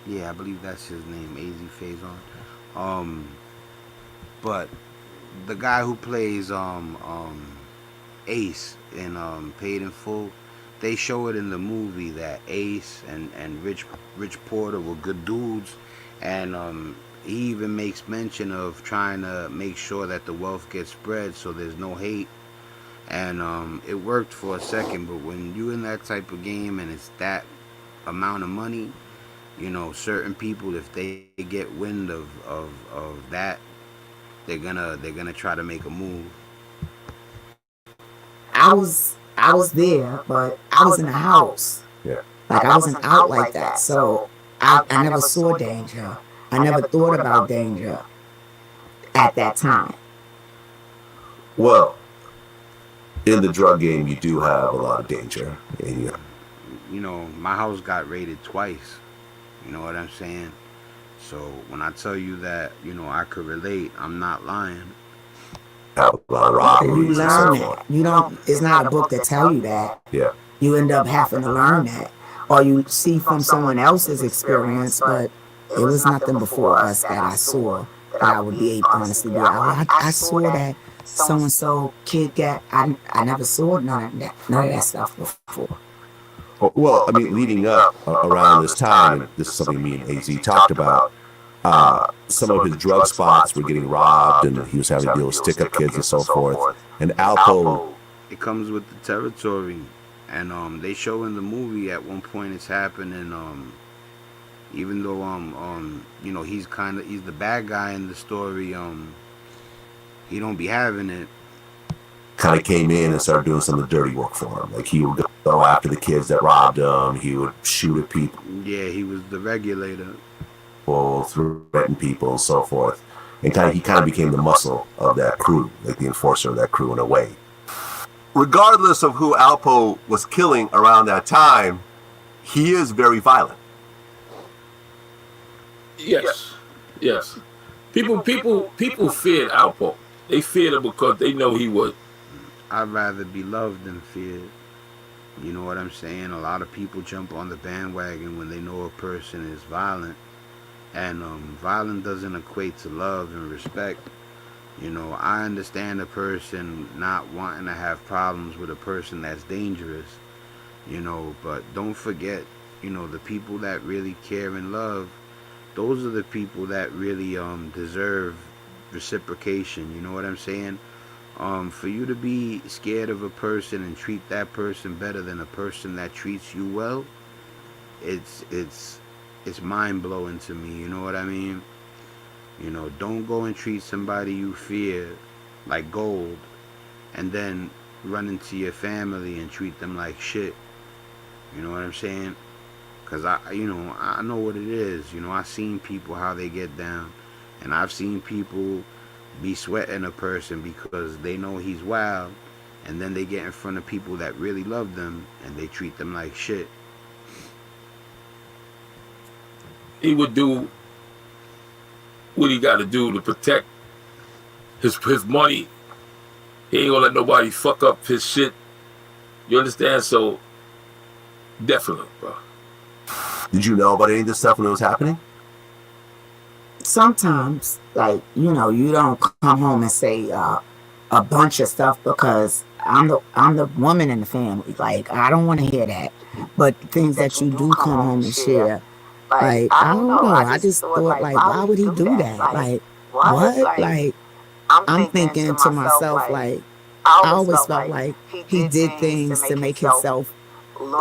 [SPEAKER 1] yeah, I believe that's his name, AZ Faison. But the guy who plays Ace in Paid in Full, they show it in the movie that Ace and Rich Porter were good dudes, and he even makes mention of trying to make sure that the wealth gets spread so there's no hate. And it worked for a second, but when you in that type of game and it's that amount of money, you know, certain people, if they get wind of that, they're gonna try to make a move.
[SPEAKER 3] I was there, but I was in the house.
[SPEAKER 2] Yeah.
[SPEAKER 3] Like, I wasn't out like that. So I never saw danger. I never thought about danger at that time.
[SPEAKER 2] Well, in the drug game, you do have a lot of danger. And,
[SPEAKER 1] you know, my house got raided twice. You know what I'm saying? So when I tell you that, you know, I could relate, I'm not lying.
[SPEAKER 2] have a lot of robberies.
[SPEAKER 3] You learn that. You don't. It's not a book that tell you that.
[SPEAKER 2] Yeah.
[SPEAKER 3] You end up having to learn that, or you see from someone else's experience. But it was nothing before us that I saw that I would be able to honestly be. I saw that so and so kid got. I never saw none of that stuff before.
[SPEAKER 2] Well, I mean, leading up around this time, and this is something me and AZ talked about, some of his drug spots were getting robbed, and he was having to deal with stick-up kids and so forth. And Alpo...
[SPEAKER 1] It comes with the territory. And they show in the movie at one point it's happening Even though he's the bad guy in the story. He don't be having it.
[SPEAKER 2] Kind of came in and started doing some of the dirty work for him. Like he would go after the kids that robbed him. He would shoot at people,
[SPEAKER 1] Yeah, he was the regulator.
[SPEAKER 2] threaten people, and so forth. And he kind of became the muscle of that crew, like the enforcer of that crew in a way. Regardless of who Alpo was killing around that time, he is very violent.
[SPEAKER 4] Yes, yes. People feared Alpo. They feared him because they know he was.
[SPEAKER 1] I'd rather be loved than feared. You know what I'm saying? A lot of people jump on the bandwagon when they know a person is violent, and violence doesn't equate to love and respect. I understand a person not wanting to have problems with a person that's dangerous. But don't forget, the people that really care and love, those are the people that really deserve reciprocation. You know what I'm saying? For you to be scared of a person and treat that person better than a person that treats you well, it's mind blowing to me. You know what I mean? Don't go and treat somebody you fear like gold, and then run into your family and treat them like shit. You know what I'm saying? Cause I know what it is. I've seen people how they get down, and I've seen people be sweating a person because they know he's wild, and then they get in front of people that really love them and they treat them like shit.
[SPEAKER 4] He would do what he got to do to protect his money. He ain't gonna let nobody fuck up his shit. You understand? So definitely, bro.
[SPEAKER 2] Did you know about any of this stuff when it was happening?
[SPEAKER 3] Sometimes, like, you don't come home and say a bunch of stuff because I'm the woman in the family. Like, I don't want to hear that. But things that you do come home and share, like, I don't know. I just thought, like, why would he do that? Like, what? Like, I'm thinking to myself, like, I always felt like he did things to make himself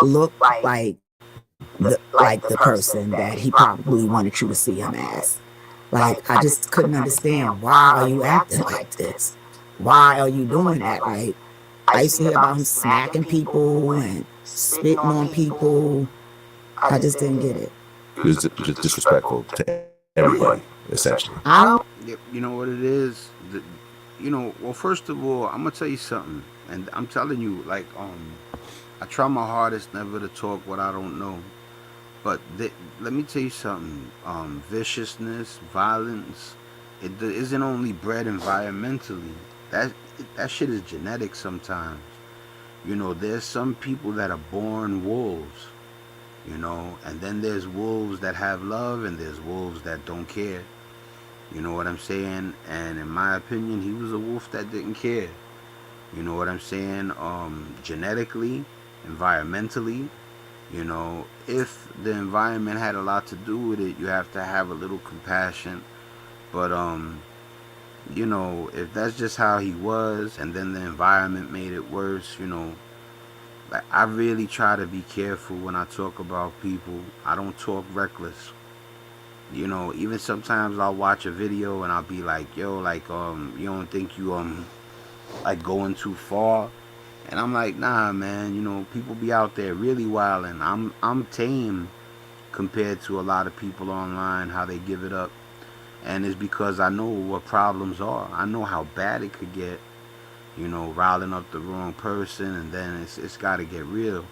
[SPEAKER 3] look like the person that he probably wanted you to see him as. Like, I just couldn't understand, why are you acting like this? Why are you doing that? Like, I used to hear about him smacking people and spitting on people. I just didn't get it.
[SPEAKER 2] It was just disrespectful to everybody, essentially.
[SPEAKER 3] I don't.
[SPEAKER 1] You know what it is? Well, first of all, I'm gonna tell you something, and I'm telling you, like, I try my hardest never to talk what I don't know. But let me tell you something. Viciousness, violence, it isn't only bred environmentally. That shit is genetic sometimes. There's some people that are born wolves. And then there's wolves that have love, and there's wolves that don't care. You know what I'm saying? And in my opinion, he was a wolf that didn't care. You know what I'm saying? Genetically, environmentally. If the environment had a lot to do with it, you have to have a little compassion. But if that's just how he was, and then the environment made it worse, like, I really try to be careful when I talk about people. I don't talk reckless. Even sometimes I'll watch a video and I'll be like, yo, like, you don't think you like going too far? And I'm like, nah, man. People be out there really wild, and I'm tame compared to a lot of people online, how they give it up. And it's because I know what problems are. I know how bad it could get. Riling up the wrong person, and then it's got to get real.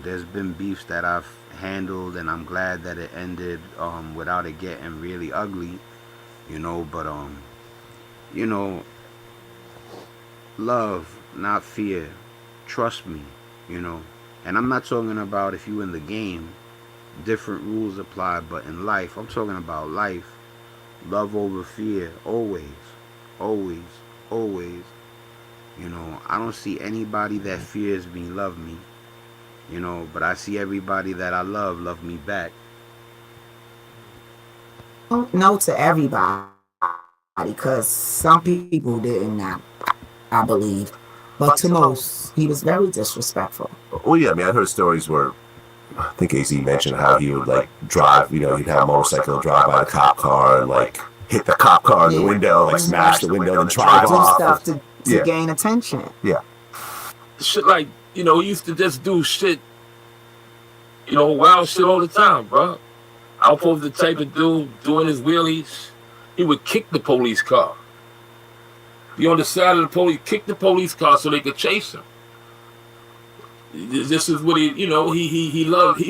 [SPEAKER 1] There's been beefs that I've handled, and I'm glad that it ended without it getting really ugly. But love, not fear. Trust me, And I'm not talking about if you in the game, different rules apply, but in life, I'm talking about life. Love over fear, always, always, always. I don't see anybody that fears me love me, but I see everybody that I love me back.
[SPEAKER 3] No to everybody, because some people didn't now, I believe. But to most, he was very disrespectful.
[SPEAKER 2] Well, yeah, I mean, I heard stories where I think AZ mentioned how he would like drive, he'd have a motorcycle drive by the cop car and like hit the cop car in the window, like smash the window, then drive
[SPEAKER 3] Do
[SPEAKER 2] off.
[SPEAKER 3] stuff to gain attention.
[SPEAKER 2] Yeah.
[SPEAKER 4] Shit like, he used to just do shit, wild shit all the time, bro. Alpo's the type of dude doing his wheelies. He would kick the police car. Be on the side of the police, kick the police car so they could chase him. This is what he loved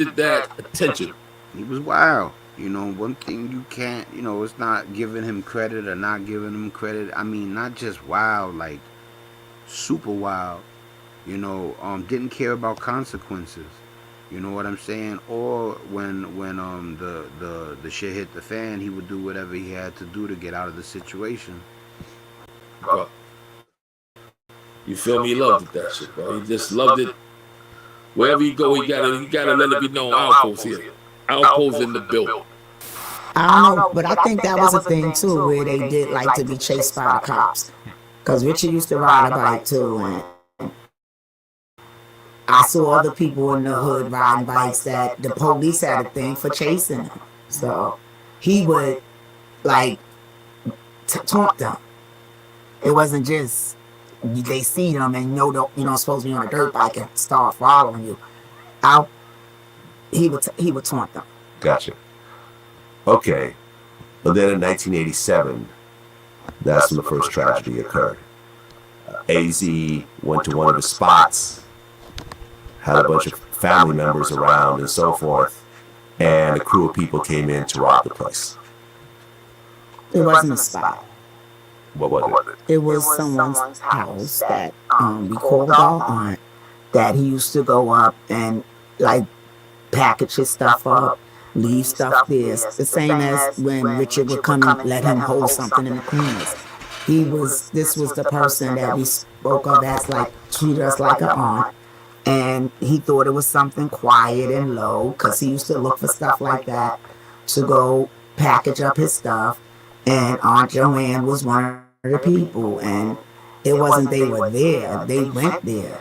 [SPEAKER 4] it, that attention.
[SPEAKER 1] He was wild. One thing you can't, it's not giving him credit or not giving him credit. I mean, not just wild, like super wild. Didn't care about consequences. You know what I'm saying? Or when the shit hit the fan, he would do whatever he had to do to get out of the situation.
[SPEAKER 4] Bro. You feel me? He loved it, that shit, bro. He just loved it. Wherever you go, he gotta let it be known Alpo's here. Alpo's in the building.
[SPEAKER 3] I don't know, but I think that was a thing too, where they did like to be chased by the cops. Because Richard used to ride a bike too, and I saw other people in the hood riding bikes that the police had a thing for chasing them. So he would like taunt them. It wasn't just they see them and you're not supposed to be on a dirt bike and start following you. He would taunt them.
[SPEAKER 2] Gotcha. Okay. But then in 1987, that's when the first tragedy occurred. AZ went to one of his spots, had a bunch of family members around and so forth, and a crew of people came in to rob the place.
[SPEAKER 3] It wasn't a spot.
[SPEAKER 2] What was it?
[SPEAKER 3] It was someone's house that we called our aunt, that he used to go up and like package his stuff up, leave stuff there. It's the same as when Richard would come and let him hold something in the cleaners. This was the person that we spoke of as like treated us like an aunt, and he thought it was something quiet and low because he used to look for stuff like that to go package up his stuff. And Aunt Joanne was one of the people, and it wasn't they were there, they went there.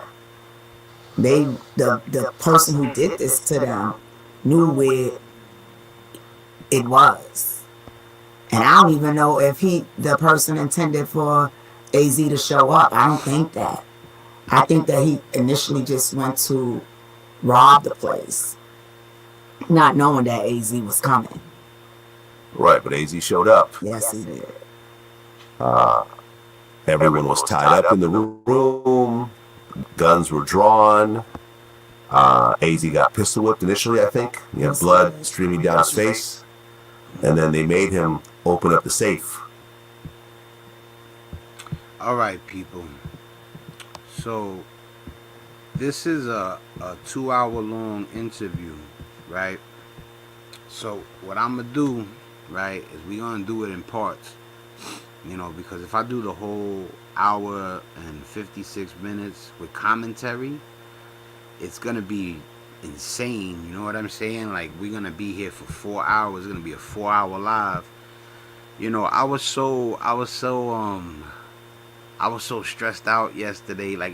[SPEAKER 3] The person who did this to them knew where it was. And I don't even know if the person intended for AZ to show up. I don't think that. I think that he initially just went to rob the place, not knowing that AZ was coming.
[SPEAKER 2] Right, but AZ showed up.
[SPEAKER 3] Yes, he did.
[SPEAKER 2] Everyone was tied up in the room. Guns were drawn. AZ got pistol whipped initially, I think. He had blood streaming down his face. And then they made him open up the safe.
[SPEAKER 1] All right, people. So this is a 2-hour-long interview, right? So what I'm going to do, right, is we're going to do it in parts. Because if I do the whole hour and 56 minutes with commentary, it's going to be insane. You know what I'm saying? Like, we're going to be here for 4 hours. It's going to be a 4-hour live. I was so stressed out yesterday. Like,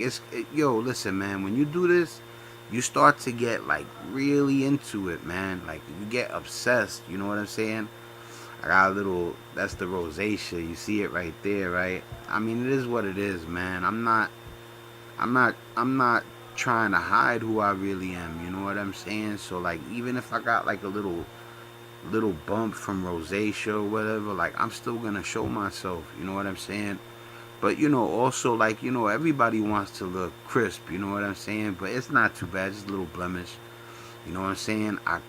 [SPEAKER 1] listen, man, when you do this, you start to get like really into it, man. Like, you get obsessed. You know what I'm saying? I got that's the rosacea. You see it right there, right? I mean, it is what it is, man. I'm not trying to hide who I really am. You know what I'm saying? So, like, even if I got like a little bump from rosacea or whatever, like, I'm still gonna show myself. You know what I'm saying? But, also, like, everybody wants to look crisp. You know what I'm saying? But it's not too bad. Just a little blemish. You know what I'm saying? I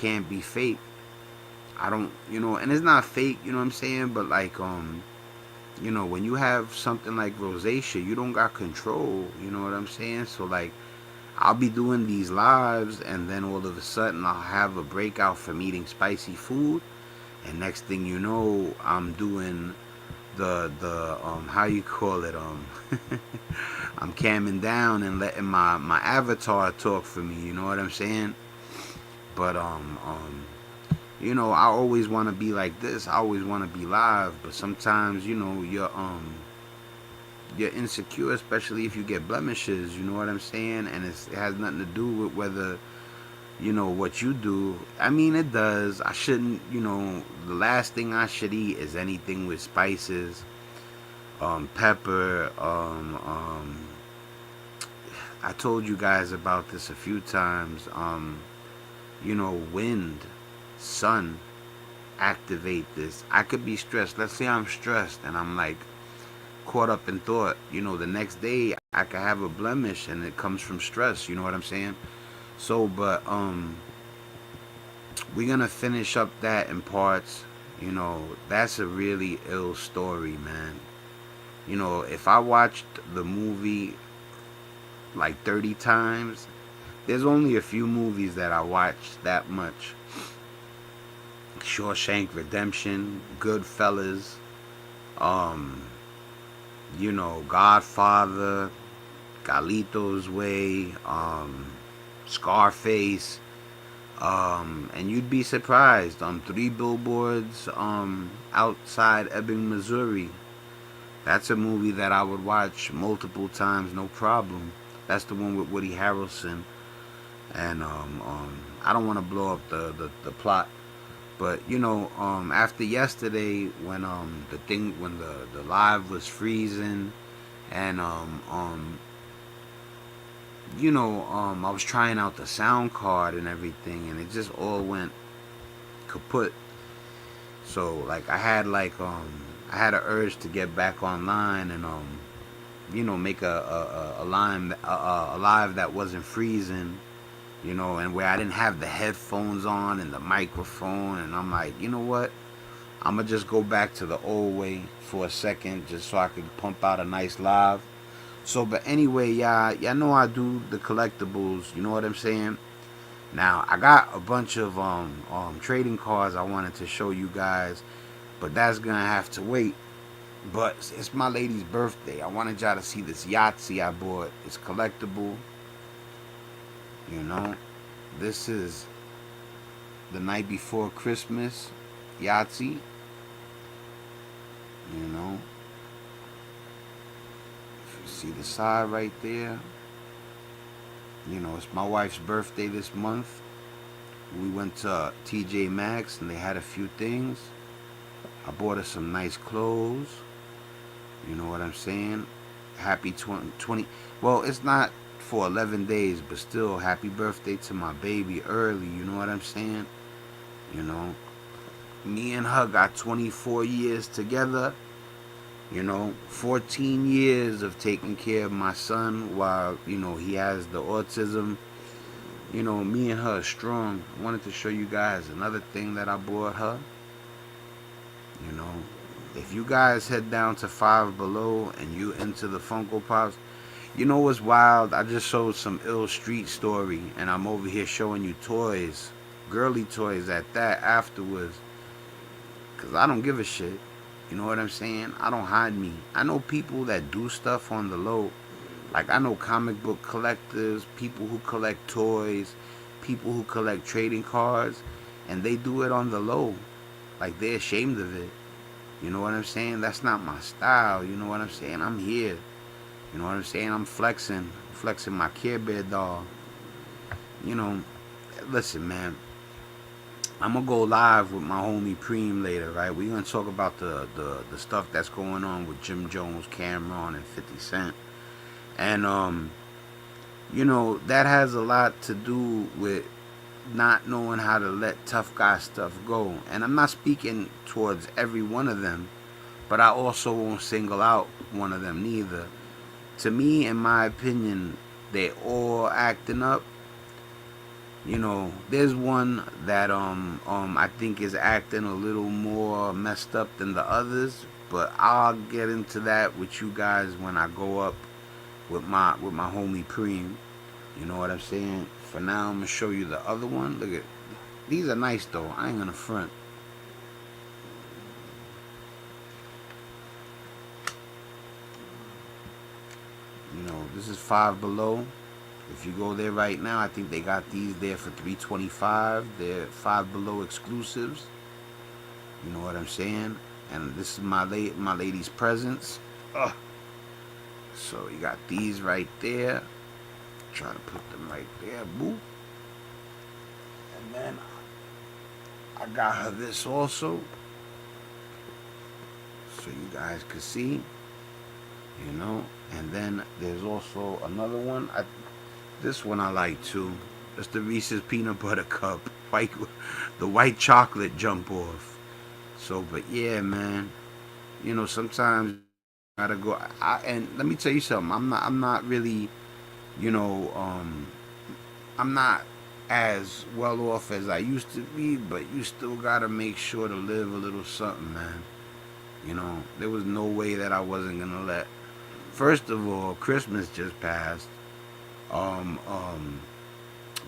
[SPEAKER 1] can't be fake. I don't, and it's not fake, you know what I'm saying? But, like, when you have something like rosacea, you don't got control, you know what I'm saying? So, like, I'll be doing these lives, and then all of a sudden I'll have a breakout from eating spicy food, and next thing you know, I'm doing the how you call it, I'm calming down and letting my avatar talk for me, you know what I'm saying? But, I always want to be like this. I always want to be live, but sometimes, you're insecure, especially if you get blemishes. You know what I'm saying? And it has nothing to do with whether what you do. I mean, it does. I shouldn't. The last thing I should eat is anything with spices, pepper. I told you guys about this a few times. Wind, sun, activate this. I could be stressed. Let's say I'm stressed and I'm like caught up in thought. The next day I could have a blemish and it comes from stress. You know what I'm saying? So, but we're gonna finish up that in parts. That's a really ill story, man. If I watched the movie like 30 times, there's only a few movies that I watched that much. Shawshank Redemption, Goodfellas, Godfather, Galito's Way, Scarface, and you'd be surprised. Three Billboards Outside Ebbing, Missouri. That's a movie that I would watch multiple times, no problem. That's the one with Woody Harrelson. And I don't want to blow up the plot, but after yesterday when the live was freezing, and I was trying out the sound card and everything, and it just all went kaput. So like I had an urge to get back online and make a live that wasn't freezing, and where I didn't have the headphones on and the microphone, and I'm like, you know what? I'm gonna just go back to the old way for a second, just so I could pump out a nice live. So, but anyway, y'all know I do the collectibles. You know what I'm saying? Now I got a bunch of trading cards I wanted to show you guys, but that's gonna have to wait. But it's my lady's birthday. I wanted y'all to see this Yahtzee I bought. It's collectible. This is the night before Christmas Yahtzee. If you see the side right there, it's my wife's birthday this month. We went to TJ Maxx and they had a few things. I bought her some nice clothes. You know what I'm saying? Happy 20. Well, it's not for 11 days, but still, happy birthday to my baby early. You know what I'm saying? Me and her got 24 years together. 14 years of taking care of my son while, he has the autism. Me and her are strong. I wanted to show you guys another thing that I bought her. If you guys head down to Five Below and you into the Funko Pops, what's wild? I just showed some ill street story and I'm over here showing you toys, girly toys at that afterwards. Cause I don't give a shit. You know what I'm saying? I don't hide me. I know people that do stuff on the low. Like I know comic book collectors, people who collect toys, people who collect trading cards, and they do it on the low. Like they're ashamed of it. You know what I'm saying? That's not my style. You know what I'm saying? I'm here. You know what I'm saying? I'm flexing my Care Bear doll. Listen, man. I'm gonna go live with my homie Preem later, right? We're gonna talk about the stuff that's going on with Jim Jones, Cameron, and 50 Cent. And that has a lot to do with not knowing how to let tough guy stuff go. And I'm not speaking towards every one of them, but I also won't single out one of them neither. To me, in my opinion, they all acting up. There's one that I think is acting a little more messed up than the others, but I'll get into that with you guys when I go up with my homie Preem. You know what I'm saying? For now, I'm gonna show you the other one. Look at these, are nice though. I ain't gonna front. This is Five Below. If you go there right now, I think they got these there for $325. They're Five Below exclusives. You know what I'm saying? And this is my lady's presents. So you got these right there. Try to put them right there, boo. And then I got her this also, so you guys could see, you know. And then there's also another one. This one I like too. It's the Reese's Peanut Butter Cup, the white chocolate jump off. So, but yeah, man. You know, sometimes I gotta go. And let me tell you something. I'm not really, you know, I'm not as well off as I used to be, but you still gotta make sure to live a little something, man. You know, there was no way that I wasn't gonna let. First of all, Christmas just passed. Um, um,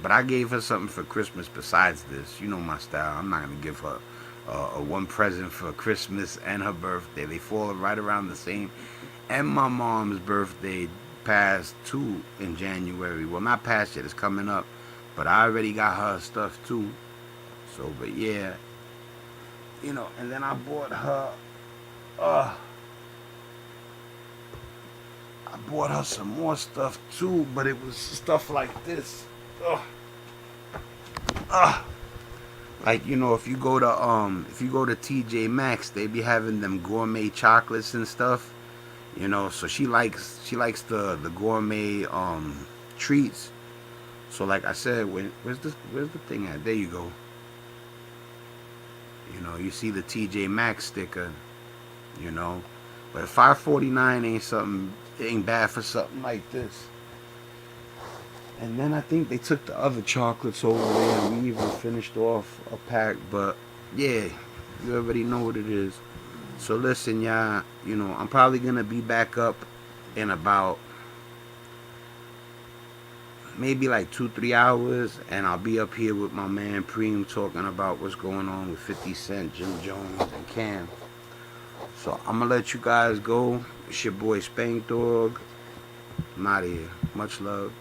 [SPEAKER 1] but I gave her something for Christmas besides this. You know my style. I'm not gonna give her a one present for Christmas and her birthday. They fall right around the same. And my mom's birthday passed too in January. Well, not past yet. It's coming up. But I already got her stuff too. So, but yeah, you know. And then I bought her. Uh, I bought her some more stuff too. But it was stuff like this. Like, you know, if you go to TJ Maxx, they be having them gourmet chocolates and stuff. You know, so she likes the gourmet treats. So like I said, where's the thing at? There you go. You know, you see the TJ Maxx sticker, you know. But $5.49 ain't bad for something like this. And then I think they took the other chocolates over there and we even finished off a pack. But yeah, you already know what it is. So listen, y'all, you know, I'm probably gonna be back up in about maybe like 2-3 hours, and I'll be up here with my man Preem talking about what's going on with 50 Cent, Jim Jones, and Cam. So I'm gonna let you guys go. It's your boy Spankdog. I'm out of here. Much love.